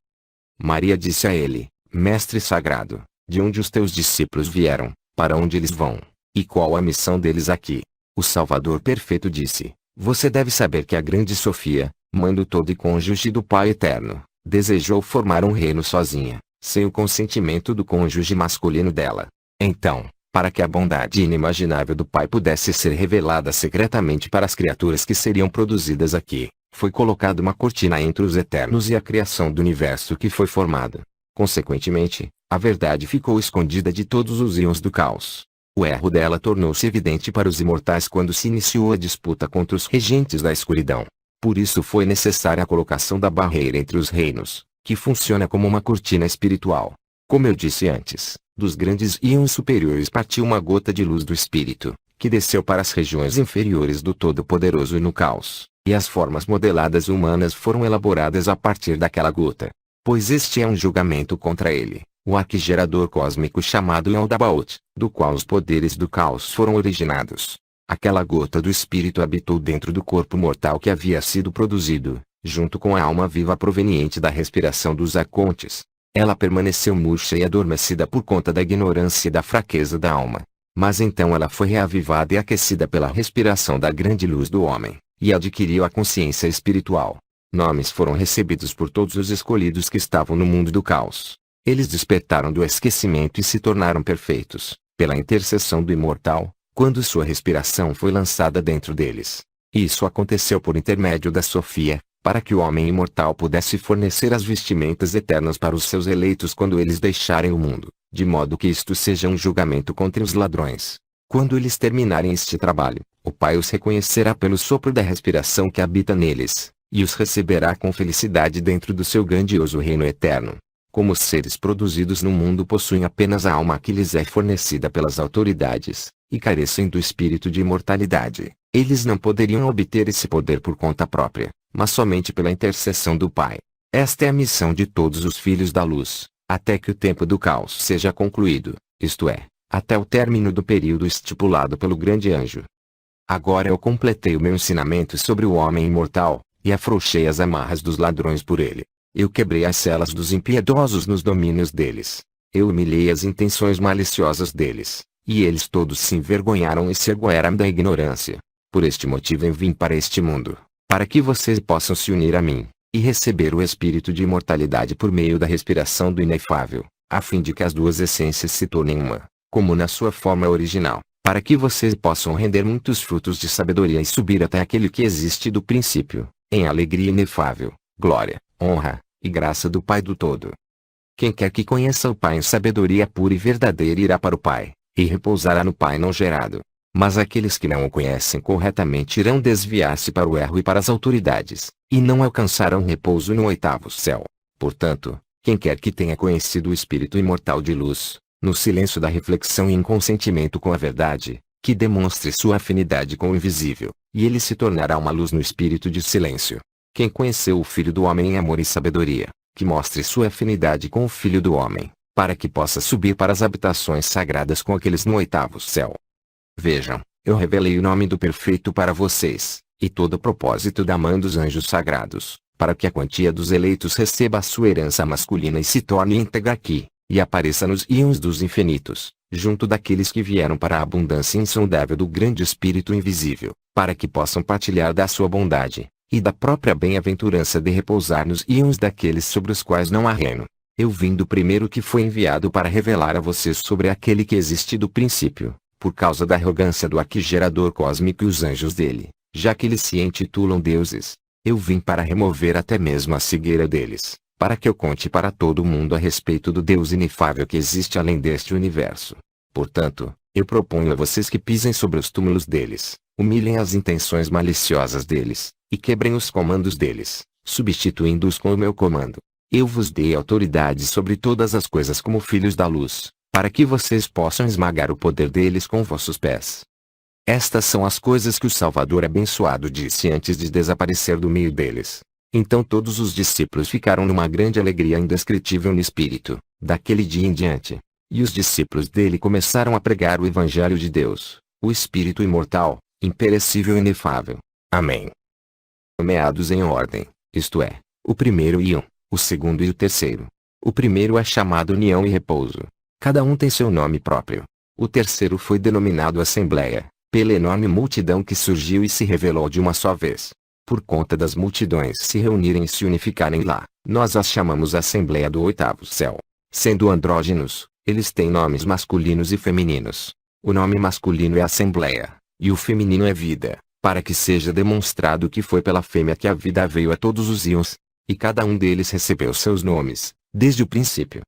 Maria disse a ele: Mestre sagrado, de onde os teus discípulos vieram, para onde eles vão, e qual a missão deles aqui? O Salvador Perfeito disse: Você deve saber que a grande Sofia, mãe do todo e cônjuge do Pai Eterno, desejou formar um reino sozinha, sem o consentimento do cônjuge masculino dela. Então, para que a bondade inimaginável do Pai pudesse ser revelada secretamente para as criaturas que seriam produzidas aqui, foi colocada uma cortina entre os eternos e a criação do universo que foi formado. Consequentemente, a verdade ficou escondida de todos os íons do caos. O erro dela tornou-se evidente para os imortais quando se iniciou a disputa contra os regentes da escuridão. Por isso foi necessária a colocação da barreira entre os reinos, que funciona como uma cortina espiritual. Como eu disse antes, dos grandes íons superiores partiu uma gota de luz do Espírito, que desceu para as regiões inferiores do Todo-Poderoso e no caos, e as formas modeladas humanas foram elaboradas a partir daquela gota. Pois este é um julgamento contra ele, o arquigerador cósmico chamado Yaldabaoth, do qual os poderes do caos foram originados. Aquela gota do Espírito habitou dentro do corpo mortal que havia sido produzido, junto com a alma viva proveniente da respiração dos arcontes. Ela permaneceu murcha e adormecida por conta da ignorância e da fraqueza da alma. Mas então ela foi reavivada e aquecida pela respiração da grande luz do homem, e adquiriu a consciência espiritual. Nomes foram recebidos por todos os escolhidos que estavam no mundo do caos. Eles despertaram do esquecimento e se tornaram perfeitos, pela intercessão do imortal, quando sua respiração foi lançada dentro deles. Isso aconteceu por intermédio da Sofia, para que o homem imortal pudesse fornecer as vestimentas eternas para os seus eleitos quando eles deixarem o mundo, de modo que isto seja um julgamento contra os ladrões. Quando eles terminarem este trabalho, o Pai os reconhecerá pelo sopro da respiração que habita neles, e os receberá com felicidade dentro do seu grandioso reino eterno. Como os seres produzidos no mundo possuem apenas a alma que lhes é fornecida pelas autoridades, e carecem do espírito de imortalidade, eles não poderiam obter esse poder por conta própria, mas somente pela intercessão do Pai. Esta é a missão de todos os filhos da luz, até que o tempo do caos seja concluído, isto é, até o término do período estipulado pelo grande anjo. Agora eu completei o meu ensinamento sobre o homem imortal, e afrouxei as amarras dos ladrões por ele. Eu quebrei as celas dos impiedosos nos domínios deles. Eu humilhei as intenções maliciosas deles, e eles todos se envergonharam e se agoeram da ignorância. Por este motivo eu vim para este mundo, para que vocês possam se unir a mim, e receber o espírito de imortalidade por meio da respiração do inefável, a fim de que as duas essências se tornem uma, como na sua forma original, para que vocês possam render muitos frutos de sabedoria e subir até aquele que existe do princípio, em alegria inefável, glória, honra, e graça do Pai do Todo. Quem quer que conheça o Pai em sabedoria pura e verdadeira irá para o Pai, e repousará no Pai não gerado. Mas aqueles que não o conhecem corretamente irão desviar-se para o erro e para as autoridades, e não alcançarão repouso no oitavo céu. Portanto, quem quer que tenha conhecido o Espírito imortal de luz, no silêncio da reflexão e em consentimento com a verdade, que demonstre sua afinidade com o invisível, e ele se tornará uma luz no espírito de silêncio. Quem conheceu o Filho do Homem em amor e sabedoria, que mostre sua afinidade com o Filho do Homem, para que possa subir para as habitações sagradas com aqueles no oitavo céu. Vejam, eu revelei o nome do Perfeito para vocês, e todo o propósito da mão dos anjos sagrados, para que a quantia dos eleitos receba a sua herança masculina e se torne íntegra aqui, e apareça nos íons dos infinitos, junto daqueles que vieram para a abundância insondável do grande Espírito invisível, para que possam partilhar da sua bondade, e da própria bem-aventurança de repousar nos íons daqueles sobre os quais não há reino. Eu vim do primeiro que foi enviado para revelar a vocês sobre aquele que existe do princípio, por causa da arrogância do arquigerador cósmico e os anjos dele, já que eles se intitulam deuses. Eu vim para remover até mesmo a cegueira deles, para que eu conte para todo mundo a respeito do Deus inefável que existe além deste universo. Portanto, eu proponho a vocês que pisem sobre os túmulos deles, humilhem as intenções maliciosas deles, e quebrem os comandos deles, substituindo-os com o meu comando. Eu vos dei autoridade sobre todas as coisas como filhos da luz, para que vocês possam esmagar o poder deles com vossos pés. Estas são as coisas que o Salvador abençoado disse antes de desaparecer do meio deles. Então todos os discípulos ficaram numa grande alegria indescritível no espírito, daquele dia em diante. E os discípulos dele começaram a pregar o Evangelho de Deus, o Espírito imortal, imperecível e inefável. Amém. Nomeados em ordem, isto é, o primeiro Ion, o segundo e o terceiro. O primeiro é chamado União e Repouso. Cada um tem seu nome próprio. O terceiro foi denominado Assembleia, pela enorme multidão que surgiu e se revelou de uma só vez. Por conta das multidões se reunirem e se unificarem lá, nós as chamamos Assembleia do Oitavo Céu. Sendo andrógenos, eles têm nomes masculinos e femininos. O nome masculino é Assembleia, e o feminino é Vida, para que seja demonstrado que foi pela fêmea que a vida veio a todos os íons, e cada um deles recebeu seus nomes, desde o princípio.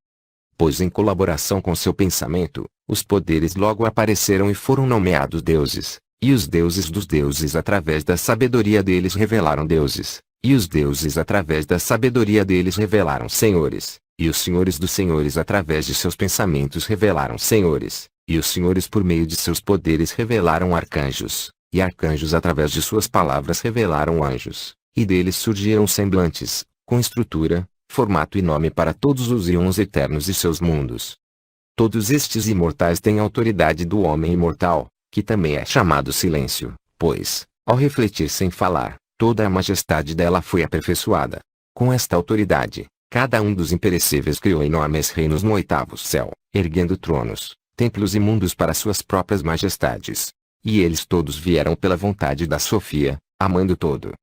Pois em colaboração com seu pensamento, os poderes logo apareceram e foram nomeados deuses, e os deuses dos deuses através da sabedoria deles revelaram deuses, e os deuses através da sabedoria deles revelaram senhores, e os senhores dos senhores através de seus pensamentos revelaram senhores, e os senhores por meio de seus poderes revelaram arcanjos, e arcanjos através de suas palavras revelaram anjos, e deles surgiram semblantes, com estrutura, formato e nome para todos os íons eternos e seus mundos. Todos estes imortais têm a autoridade do homem imortal, que também é chamado silêncio, pois, ao refletir sem falar, toda a majestade dela foi aperfeiçoada. Com esta autoridade, cada um dos imperecíveis criou enormes reinos no oitavo céu, erguendo tronos, templos e mundos para suas próprias majestades. E eles todos vieram pela vontade da Sofia, amando todo.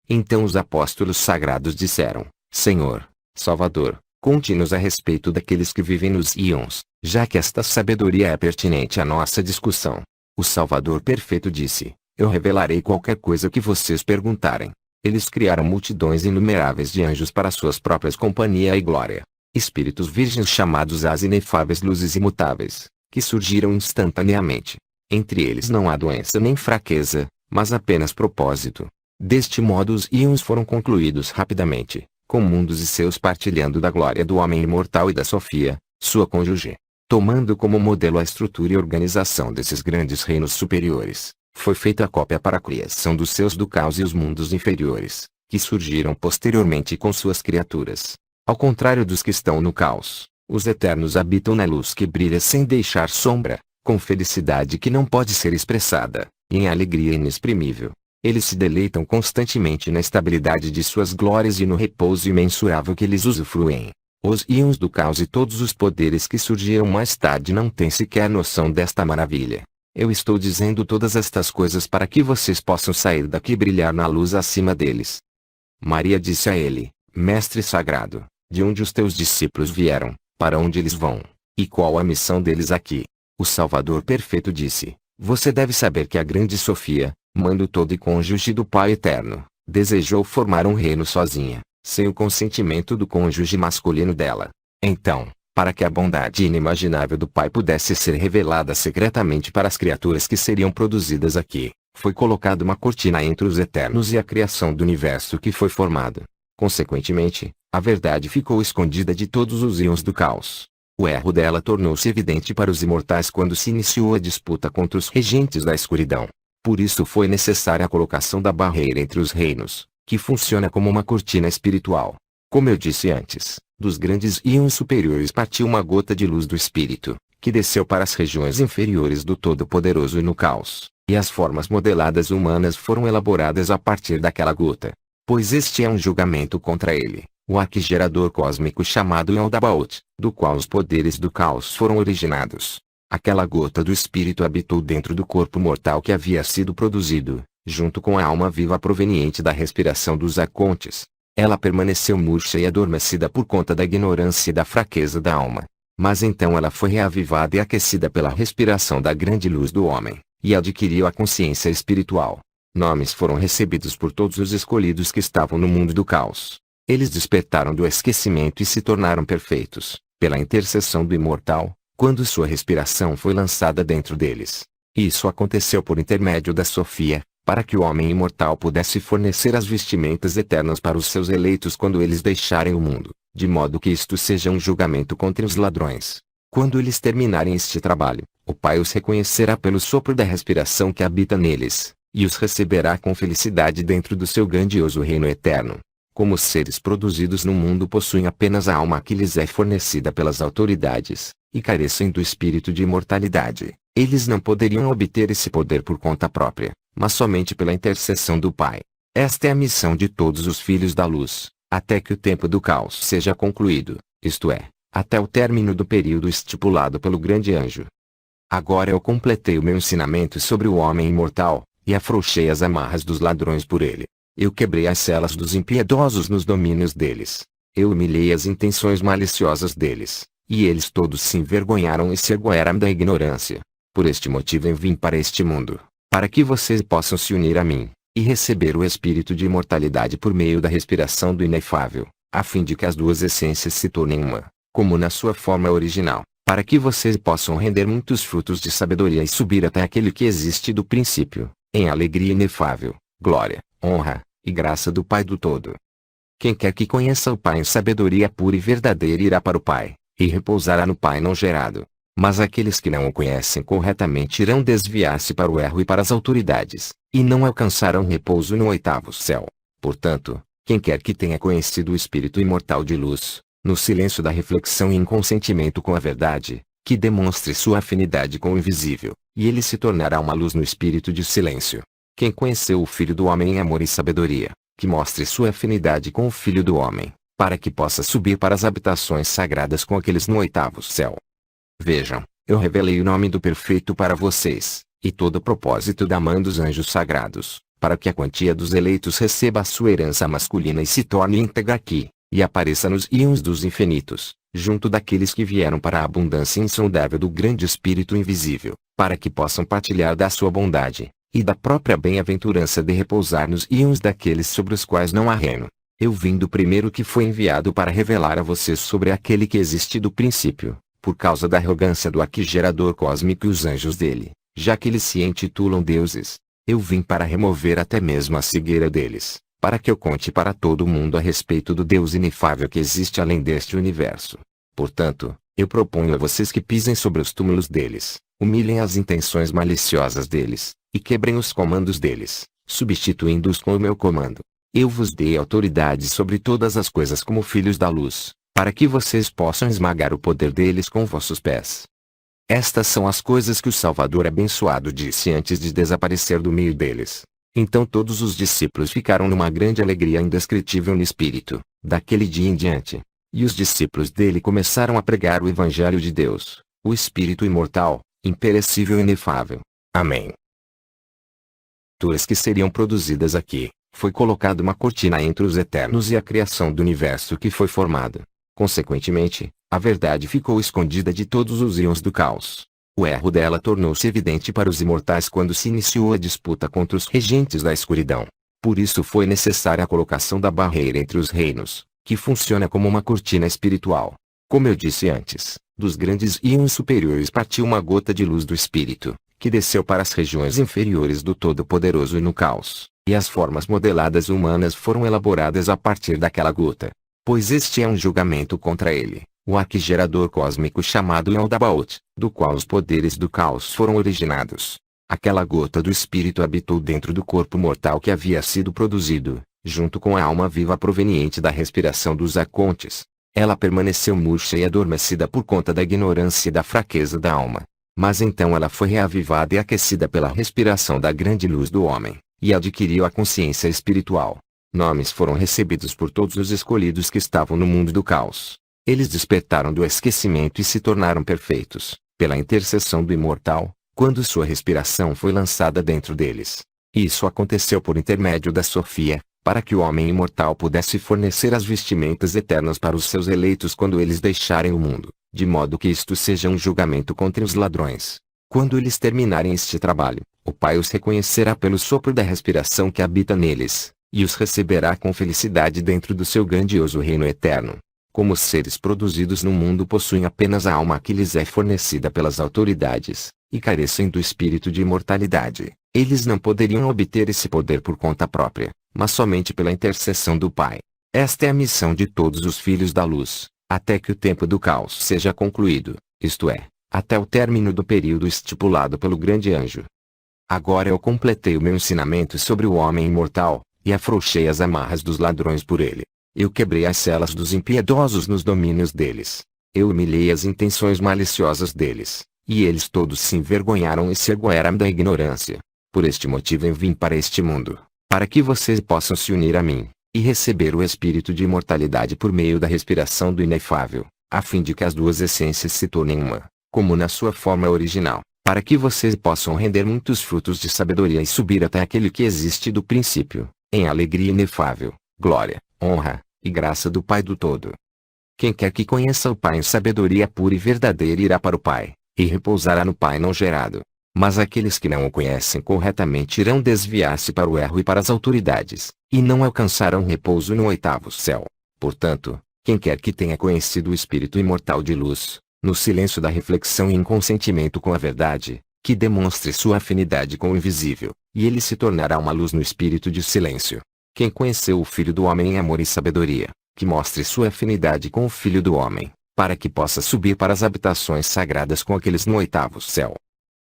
Então os apóstolos sagrados disseram: Senhor, Salvador, conte-nos a respeito daqueles que vivem nos íons, já que esta sabedoria é pertinente à nossa discussão. O Salvador perfeito disse: Eu revelarei qualquer coisa que vocês perguntarem. Eles criaram multidões inumeráveis de anjos para suas próprias companhia e glória. Espíritos virgens chamados as inefáveis luzes imutáveis, que surgiram instantaneamente. Entre eles não há doença nem fraqueza, mas apenas propósito. Deste modo os íons foram concluídos rapidamente, com mundos e seus partilhando da glória do homem imortal e da Sofia, sua cônjuge. Tomando como modelo a estrutura e organização desses grandes reinos superiores, foi feita a cópia para a criação dos seus do caos e os mundos inferiores, que surgiram posteriormente com suas criaturas. Ao contrário dos que estão no caos, os eternos habitam na luz que brilha sem deixar sombra, com felicidade que não pode ser expressada, e em alegria inexprimível. Eles se deleitam constantemente na estabilidade de suas glórias e no repouso imensurável que eles usufruem. Os íons do caos e todos os poderes que surgiram mais tarde não têm sequer noção desta maravilha. Eu estou dizendo todas estas coisas para que vocês possam sair daqui e brilhar na luz acima deles. Maria disse a ele: Mestre sagrado, de onde os teus discípulos vieram, para onde eles vão, e qual a missão deles aqui? O Salvador perfeito disse: Você deve saber que a grande Sofia, mando todo e cônjuge do Pai eterno, desejou formar um reino sozinha, sem o consentimento do cônjuge masculino dela. Então, para que a bondade inimaginável do Pai pudesse ser revelada secretamente para as criaturas que seriam produzidas aqui, foi colocada uma cortina entre os eternos e a criação do universo que foi formado. Consequentemente, a verdade ficou escondida de todos os íons do caos. O erro dela tornou-se evidente para os imortais quando se iniciou a disputa contra os regentes da escuridão. Por isso foi necessária a colocação da barreira entre os reinos, que funciona como uma cortina espiritual. Como eu disse antes, dos grandes íons superiores partiu uma gota de luz do Espírito, que desceu para as regiões inferiores do Todo-Poderoso e no caos, e as formas modeladas humanas foram elaboradas a partir daquela gota. Pois este é um julgamento contra ele, o arquigerador cósmico chamado Yaldabaoth, do qual os poderes do caos foram originados. Aquela gota do Espírito habitou dentro do corpo mortal que havia sido produzido, junto com a alma viva proveniente da respiração dos arcontes. Ela permaneceu murcha e adormecida por conta da ignorância e da fraqueza da alma. Mas então ela foi reavivada e aquecida pela respiração da grande luz do homem, e adquiriu a consciência espiritual. Nomes foram recebidos por todos os escolhidos que estavam no mundo do caos. Eles despertaram do esquecimento e se tornaram perfeitos, pela intercessão do Imortal, quando sua respiração foi lançada dentro deles. Isso aconteceu por intermédio da Sofia, para que o homem imortal pudesse fornecer as vestimentas eternas para os seus eleitos quando eles deixarem o mundo, de modo que isto seja um julgamento contra os ladrões. Quando eles terminarem este trabalho, o Pai os reconhecerá pelo sopro da respiração que habita neles, e os receberá com felicidade dentro do seu grandioso reino eterno. Como os seres produzidos no mundo possuem apenas a alma que lhes é fornecida pelas autoridades, e carecem do espírito de imortalidade, eles não poderiam obter esse poder por conta própria, mas somente pela intercessão do Pai. Esta é a missão de todos os filhos da luz, até que o tempo do caos seja concluído, isto é, até o término do período estipulado pelo grande anjo. Agora eu completei o meu ensinamento sobre o homem imortal, e afrouxei as amarras dos ladrões por ele. Eu quebrei as celas dos impiedosos nos domínios deles. Eu humilhei as intenções maliciosas deles, e eles todos se envergonharam e se agoeram da ignorância. Por este motivo eu vim para este mundo, para que vocês possam se unir a mim, e receber o espírito de imortalidade por meio da respiração do inefável, a fim de que as duas essências se tornem uma, como na sua forma original, para que vocês possam render muitos frutos de sabedoria e subir até aquele que existe do princípio, em alegria inefável, glória, honra, e graça do Pai do Todo. Quem quer que conheça o Pai em sabedoria pura e verdadeira irá para o Pai, e repousará no Pai não gerado. Mas aqueles que não o conhecem corretamente irão desviar-se para o erro e para as autoridades, e não alcançarão repouso no oitavo céu. Portanto, quem quer que tenha conhecido o Espírito imortal de luz, no silêncio da reflexão e em consentimento com a verdade, que demonstre sua afinidade com o invisível, e ele se tornará uma luz no espírito de silêncio. Quem conheceu o Filho do Homem em amor e sabedoria, que mostre sua afinidade com o Filho do Homem, para que possa subir para as habitações sagradas com aqueles no oitavo céu. Vejam, eu revelei o nome do perfeito para vocês, e todo o propósito da mão dos anjos sagrados, para que a quantia dos eleitos receba a sua herança masculina e se torne íntegra aqui, e apareça nos íons dos infinitos, junto daqueles que vieram para a abundância insondável do grande Espírito invisível, para que possam partilhar da sua bondade, e da própria bem-aventurança de repousar nos íons daqueles sobre os quais não há reino. Eu vim do primeiro que foi enviado para revelar a vocês sobre aquele que existe do princípio, por causa da arrogância do Aqui-gerador cósmico e os anjos dele, já que eles se intitulam deuses. Eu vim para remover até mesmo a cegueira deles, para que eu conte para todo mundo a respeito do Deus inefável que existe além deste universo. Portanto, eu proponho a vocês que pisem sobre os túmulos deles, humilhem as intenções maliciosas deles, e quebrem os comandos deles, substituindo-os com o meu comando. Eu vos dei autoridade sobre todas as coisas como filhos da luz, para que vocês possam esmagar o poder deles com vossos pés. Estas são as coisas que o Salvador abençoado disse antes de desaparecer do meio deles. Então todos os discípulos ficaram numa grande alegria indescritível no espírito, daquele dia em diante. E os discípulos dele começaram a pregar o Evangelho de Deus, o Espírito imortal, imperecível e inefável. Amém. Criaturas que seriam produzidas aqui, foi colocada uma cortina entre os eternos e a criação do universo que foi formado. Consequentemente, a verdade ficou escondida de todos os íons do caos. O erro dela tornou-se evidente para os imortais quando se iniciou a disputa contra os regentes da escuridão. Por isso foi necessária a colocação da barreira entre os reinos, que funciona como uma cortina espiritual. Como eu disse antes, dos grandes íons superiores partiu uma gota de luz do Espírito, que desceu para as regiões inferiores do Todo-Poderoso e no caos, e as formas modeladas humanas foram elaboradas a partir daquela gota. Pois este é um julgamento contra ele, o Aqui-gerador cósmico chamado Yaldabaoth, do qual os poderes do caos foram originados. Aquela gota do Espírito habitou dentro do corpo mortal que havia sido produzido, junto com a alma viva proveniente da respiração dos arcontes. Ela permaneceu murcha e adormecida por conta da ignorância e da fraqueza da alma. Mas então ela foi reavivada e aquecida pela respiração da grande luz do homem, e adquiriu a consciência espiritual. Nomes foram recebidos por todos os escolhidos que estavam no mundo do caos. Eles despertaram do esquecimento e se tornaram perfeitos, pela intercessão do Imortal, quando sua respiração foi lançada dentro deles. Isso aconteceu por intermédio da Sofia, para que o homem imortal pudesse fornecer as vestimentas eternas para os seus eleitos quando eles deixarem o mundo, de modo que isto seja um julgamento contra os ladrões. Quando eles terminarem este trabalho, o Pai os reconhecerá pelo sopro da respiração que habita neles, e os receberá com felicidade dentro do seu grandioso reino eterno. Como os seres produzidos no mundo possuem apenas a alma que lhes é fornecida pelas autoridades, e carecem do espírito de imortalidade, eles não poderiam obter esse poder por conta própria, mas somente pela intercessão do Pai. Esta é a missão de todos os filhos da luz, até que o tempo do caos seja concluído, isto é, até o término do período estipulado pelo grande anjo. Agora eu completei o meu ensinamento sobre o homem imortal, e afrouxei as amarras dos ladrões por ele. Eu quebrei as celas dos impiedosos nos domínios deles. Eu humilhei as intenções maliciosas deles, e eles todos se envergonharam e se ergueram da ignorância. Por este motivo eu vim para este mundo, para que vocês possam se unir a mim, e receber o espírito de imortalidade por meio da respiração do inefável, a fim de que as duas essências se tornem uma, como na sua forma original, para que vocês possam render muitos frutos de sabedoria e subir até aquele que existe do princípio, em alegria inefável, glória, honra, e graça do Pai do Todo. Quem quer que conheça o Pai em sabedoria pura e verdadeira irá para o Pai, e repousará no Pai não gerado. Mas aqueles que não o conhecem corretamente irão desviar-se para o erro e para as autoridades, e não alcançarão repouso no oitavo céu. Portanto, quem quer que tenha conhecido o Espírito imortal de luz, no silêncio da reflexão e em consentimento com a verdade, que demonstre sua afinidade com o invisível, e ele se tornará uma luz no espírito de silêncio. Quem conheceu o Filho do Homem em amor e sabedoria, que mostre sua afinidade com o Filho do Homem, para que possa subir para as habitações sagradas com aqueles no oitavo céu.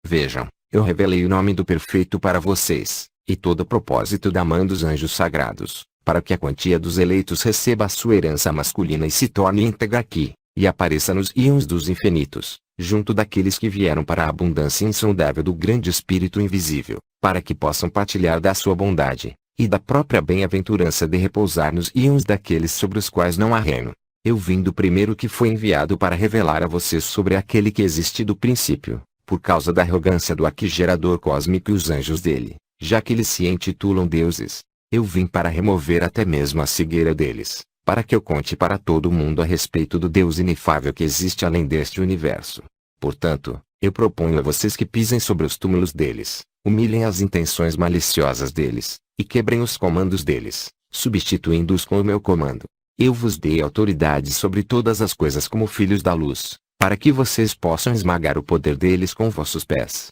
Vejam, eu revelei o nome do Perfeito para vocês, e todo o propósito da mão dos anjos sagrados, para que a quantia dos eleitos receba a sua herança masculina e se torne íntegra aqui, e apareça nos íons dos infinitos, junto daqueles que vieram para a abundância insondável do grande Espírito invisível, para que possam partilhar da sua bondade, e da própria bem-aventurança de repousar nos íons daqueles sobre os quais não há reino. Eu vim do primeiro que foi enviado para revelar a vocês sobre aquele que existe do princípio, por causa da arrogância do Aqui-gerador cósmico e os anjos dele, já que eles se intitulam deuses. Eu vim para remover até mesmo a cegueira deles, para que eu conte para todo mundo a respeito do Deus inefável que existe além deste universo. Portanto, eu proponho a vocês que pisem sobre os túmulos deles, humilhem as intenções maliciosas deles, e quebrem os comandos deles, substituindo-os com o meu comando. Eu vos dei autoridade sobre todas as coisas como filhos da luz, para que vocês possam esmagar o poder deles com vossos pés.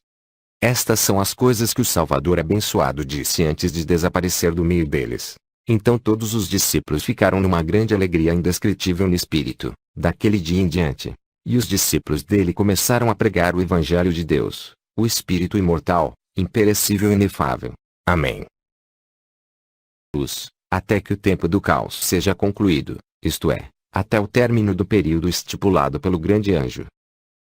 Estas são as coisas que o Salvador abençoado disse antes de desaparecer do meio deles. Então todos os discípulos ficaram numa grande alegria indescritível no espírito, daquele dia em diante. E os discípulos dele começaram a pregar o Evangelho de Deus, o Espírito imortal, imperecível e inefável. Amém. Até que o tempo do caos seja concluído, isto é, até o término do período estipulado pelo grande anjo.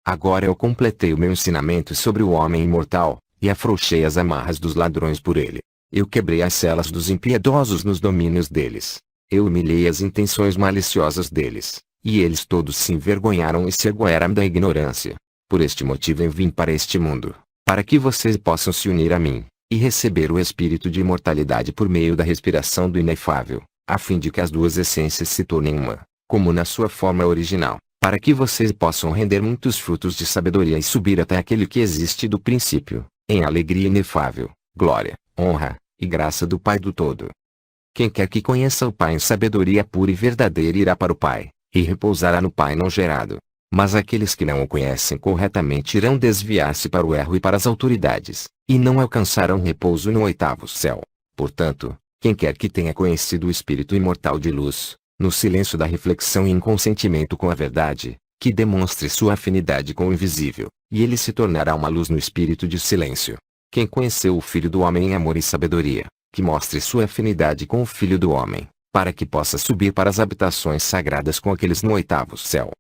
Agora eu completei o meu ensinamento sobre o homem imortal, e afrouxei as amarras dos ladrões por ele. Eu quebrei as celas dos impiedosos nos domínios deles. Eu humilhei as intenções maliciosas deles, e eles todos se envergonharam e se ergueram da ignorância. Por este motivo eu vim para este mundo, para que vocês possam se unir a mim, e receber o espírito de imortalidade por meio da respiração do inefável, a fim de que as duas essências se tornem uma, como na sua forma original, para que vocês possam render muitos frutos de sabedoria e subir até aquele que existe do princípio, em alegria inefável, glória, honra, e graça do Pai do Todo. Quem quer que conheça o Pai em sabedoria pura e verdadeira irá para o Pai, e repousará no Pai não gerado. Mas aqueles que não o conhecem corretamente irão desviar-se para o erro e para as autoridades, e não alcançarão repouso no oitavo céu. Portanto, quem quer que tenha conhecido o Espírito imortal de luz, no silêncio da reflexão e em consentimento com a verdade, que demonstre sua afinidade com o invisível, e ele se tornará uma luz no espírito de silêncio. Quem conheceu o Filho do Homem em amor e sabedoria, que mostre sua afinidade com o Filho do Homem, para que possa subir para as habitações sagradas com aqueles no oitavo céu.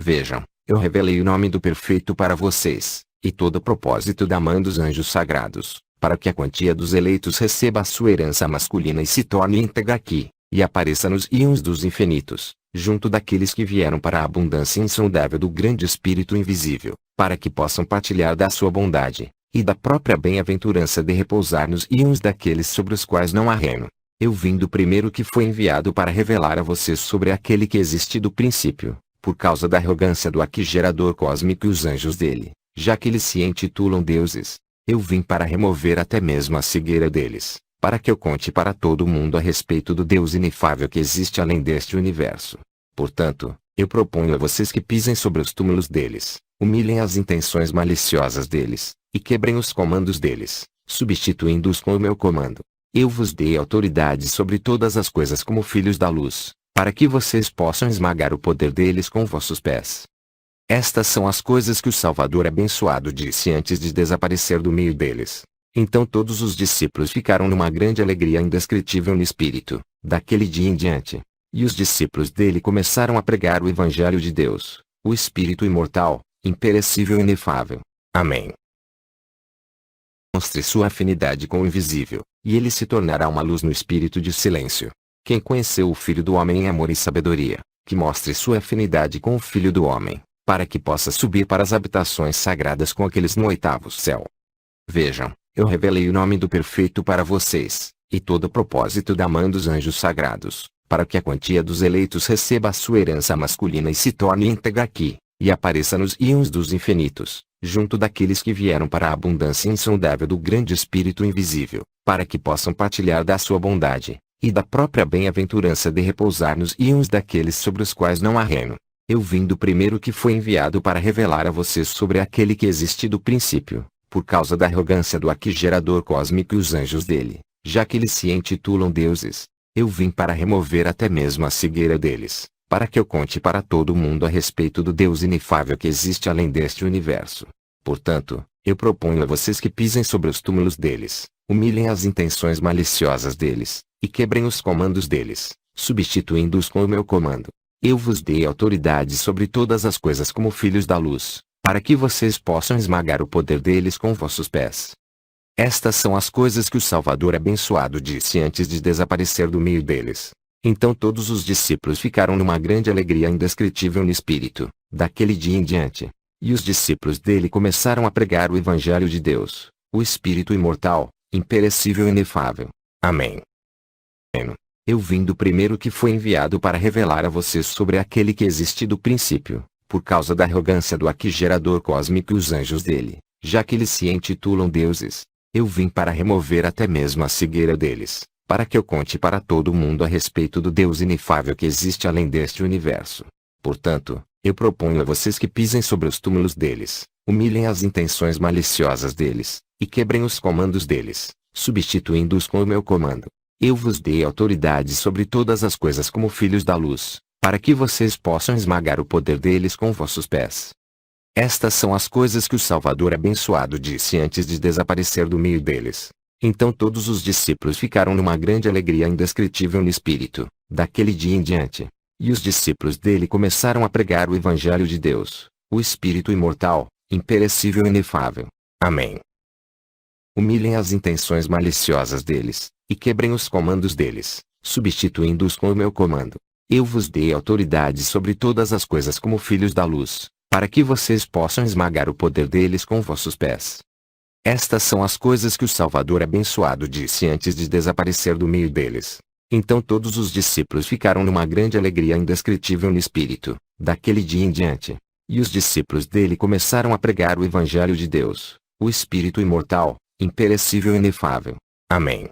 Vejam, eu revelei o nome do Perfeito para vocês, e todo o propósito da mão dos anjos sagrados, para que a quantia dos eleitos receba a sua herança masculina e se torne íntegra aqui, e apareça nos íons dos infinitos, junto daqueles que vieram para a abundância insondável do grande Espírito invisível, para que possam partilhar da sua bondade, e da própria bem-aventurança de repousar nos íons daqueles sobre os quais não há reino. Eu vim do primeiro que foi enviado para revelar a vocês sobre aquele que existe do princípio, por causa da arrogância do Aqui-gerador cósmico e os anjos dele, já que eles se intitulam deuses. Eu vim para remover até mesmo a cegueira deles, para que eu conte para todo mundo a respeito do Deus inefável que existe além deste universo. Portanto, eu proponho a vocês que pisem sobre os túmulos deles, humilhem as intenções maliciosas deles, e quebrem os comandos deles, substituindo-os com o meu comando. Eu vos dei autoridade sobre todas as coisas como filhos da luz, para que vocês possam esmagar o poder deles com vossos pés. Estas são as coisas que o Salvador abençoado disse antes de desaparecer do meio deles. Então todos os discípulos ficaram numa grande alegria indescritível no espírito, daquele dia em diante. E os discípulos dele começaram a pregar o Evangelho de Deus, o Espírito imortal, imperecível e inefável. Amém. Mostre sua afinidade com o invisível, e ele se tornará uma luz no espírito de silêncio. Quem conheceu o Filho do Homem em amor e sabedoria, que mostre sua afinidade com o Filho do Homem, para que possa subir para as habitações sagradas com aqueles no oitavo céu. Vejam, eu revelei o nome do perfeito para vocês, e todo o propósito da mão dos anjos sagrados, para que a quantia dos eleitos receba a sua herança masculina e se torne íntegra aqui, e apareça nos íons dos infinitos, junto daqueles que vieram para a abundância insondável do grande Espírito invisível, para que possam partilhar da sua bondade, e da própria bem-aventurança de repousar nos íons daqueles sobre os quais não há reino. Eu vim do primeiro que foi enviado para revelar a vocês sobre aquele que existe do princípio, por causa da arrogância do aqui gerador cósmico e os anjos dele, já que eles se intitulam deuses. Eu vim para remover até mesmo a cegueira deles, para que eu conte para todo mundo a respeito do Deus inefável que existe além deste universo. Portanto, eu proponho a vocês que pisem sobre os túmulos deles, humilhem as intenções maliciosas deles, e quebrem os comandos deles, substituindo-os com o meu comando. Eu vos dei autoridade sobre todas as coisas como filhos da luz, para que vocês possam esmagar o poder deles com vossos pés. Estas são as coisas que o Salvador abençoado disse antes de desaparecer do meio deles. Então todos os discípulos ficaram numa grande alegria indescritível no espírito, daquele dia em diante. E os discípulos dele começaram a pregar o Evangelho de Deus, o Espírito imortal, imperecível e inefável. Amém. Eu vim do primeiro que foi enviado para revelar a vocês sobre aquele que existe do princípio, por causa da arrogância do aqui gerador cósmico e os anjos dele, já que eles se intitulam deuses. Eu vim para remover até mesmo a cegueira deles, para que eu conte para todo mundo a respeito do Deus inefável que existe além deste universo. Portanto, eu proponho a vocês que pisem sobre os túmulos deles, humilhem as intenções maliciosas deles, e quebrem os comandos deles, substituindo-os com o meu comando. Eu vos dei autoridade sobre todas as coisas como filhos da luz, para que vocês possam esmagar o poder deles com vossos pés. Estas são as coisas que o Salvador abençoado disse antes de desaparecer do meio deles. Então todos os discípulos ficaram numa grande alegria indescritível no espírito, daquele dia em diante. E os discípulos dele começaram a pregar o Evangelho de Deus, o Espírito imortal, imperecível e inefável. Amém. Humilhem as intenções maliciosas deles, e quebrem os comandos deles, substituindo-os com o meu comando. Eu vos dei autoridade sobre todas as coisas como filhos da luz, para que vocês possam esmagar o poder deles com vossos pés. Estas são as coisas que o Salvador abençoado disse antes de desaparecer do meio deles. Então todos os discípulos ficaram numa grande alegria indescritível no espírito, daquele dia em diante. E os discípulos dele começaram a pregar o Evangelho de Deus, o Espírito imortal, imperecível e inefável. Amém.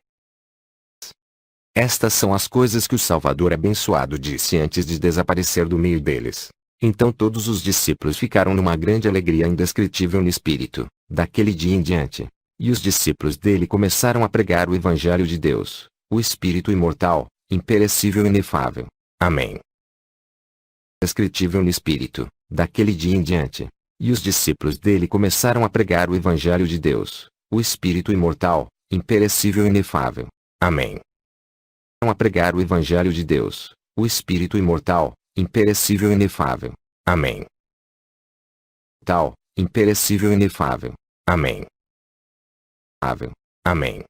Estas são as coisas que o Salvador abençoado disse antes de desaparecer do meio deles. Então todos os discípulos ficaram numa grande alegria indescritível no espírito, daquele dia em diante. E os discípulos dele começaram a pregar o Evangelho de Deus, o Espírito imortal, imperecível e inefável. Amém. Indescritível no espírito, daquele dia em diante. E os discípulos dele começaram a pregar o Evangelho de Deus, o Espírito imortal, imperecível e inefável. Amém. A pregar o Evangelho de Deus, o Espírito imortal, imperecível e inefável. Amém. Tal, imperecível e inefável. Amém. Amém.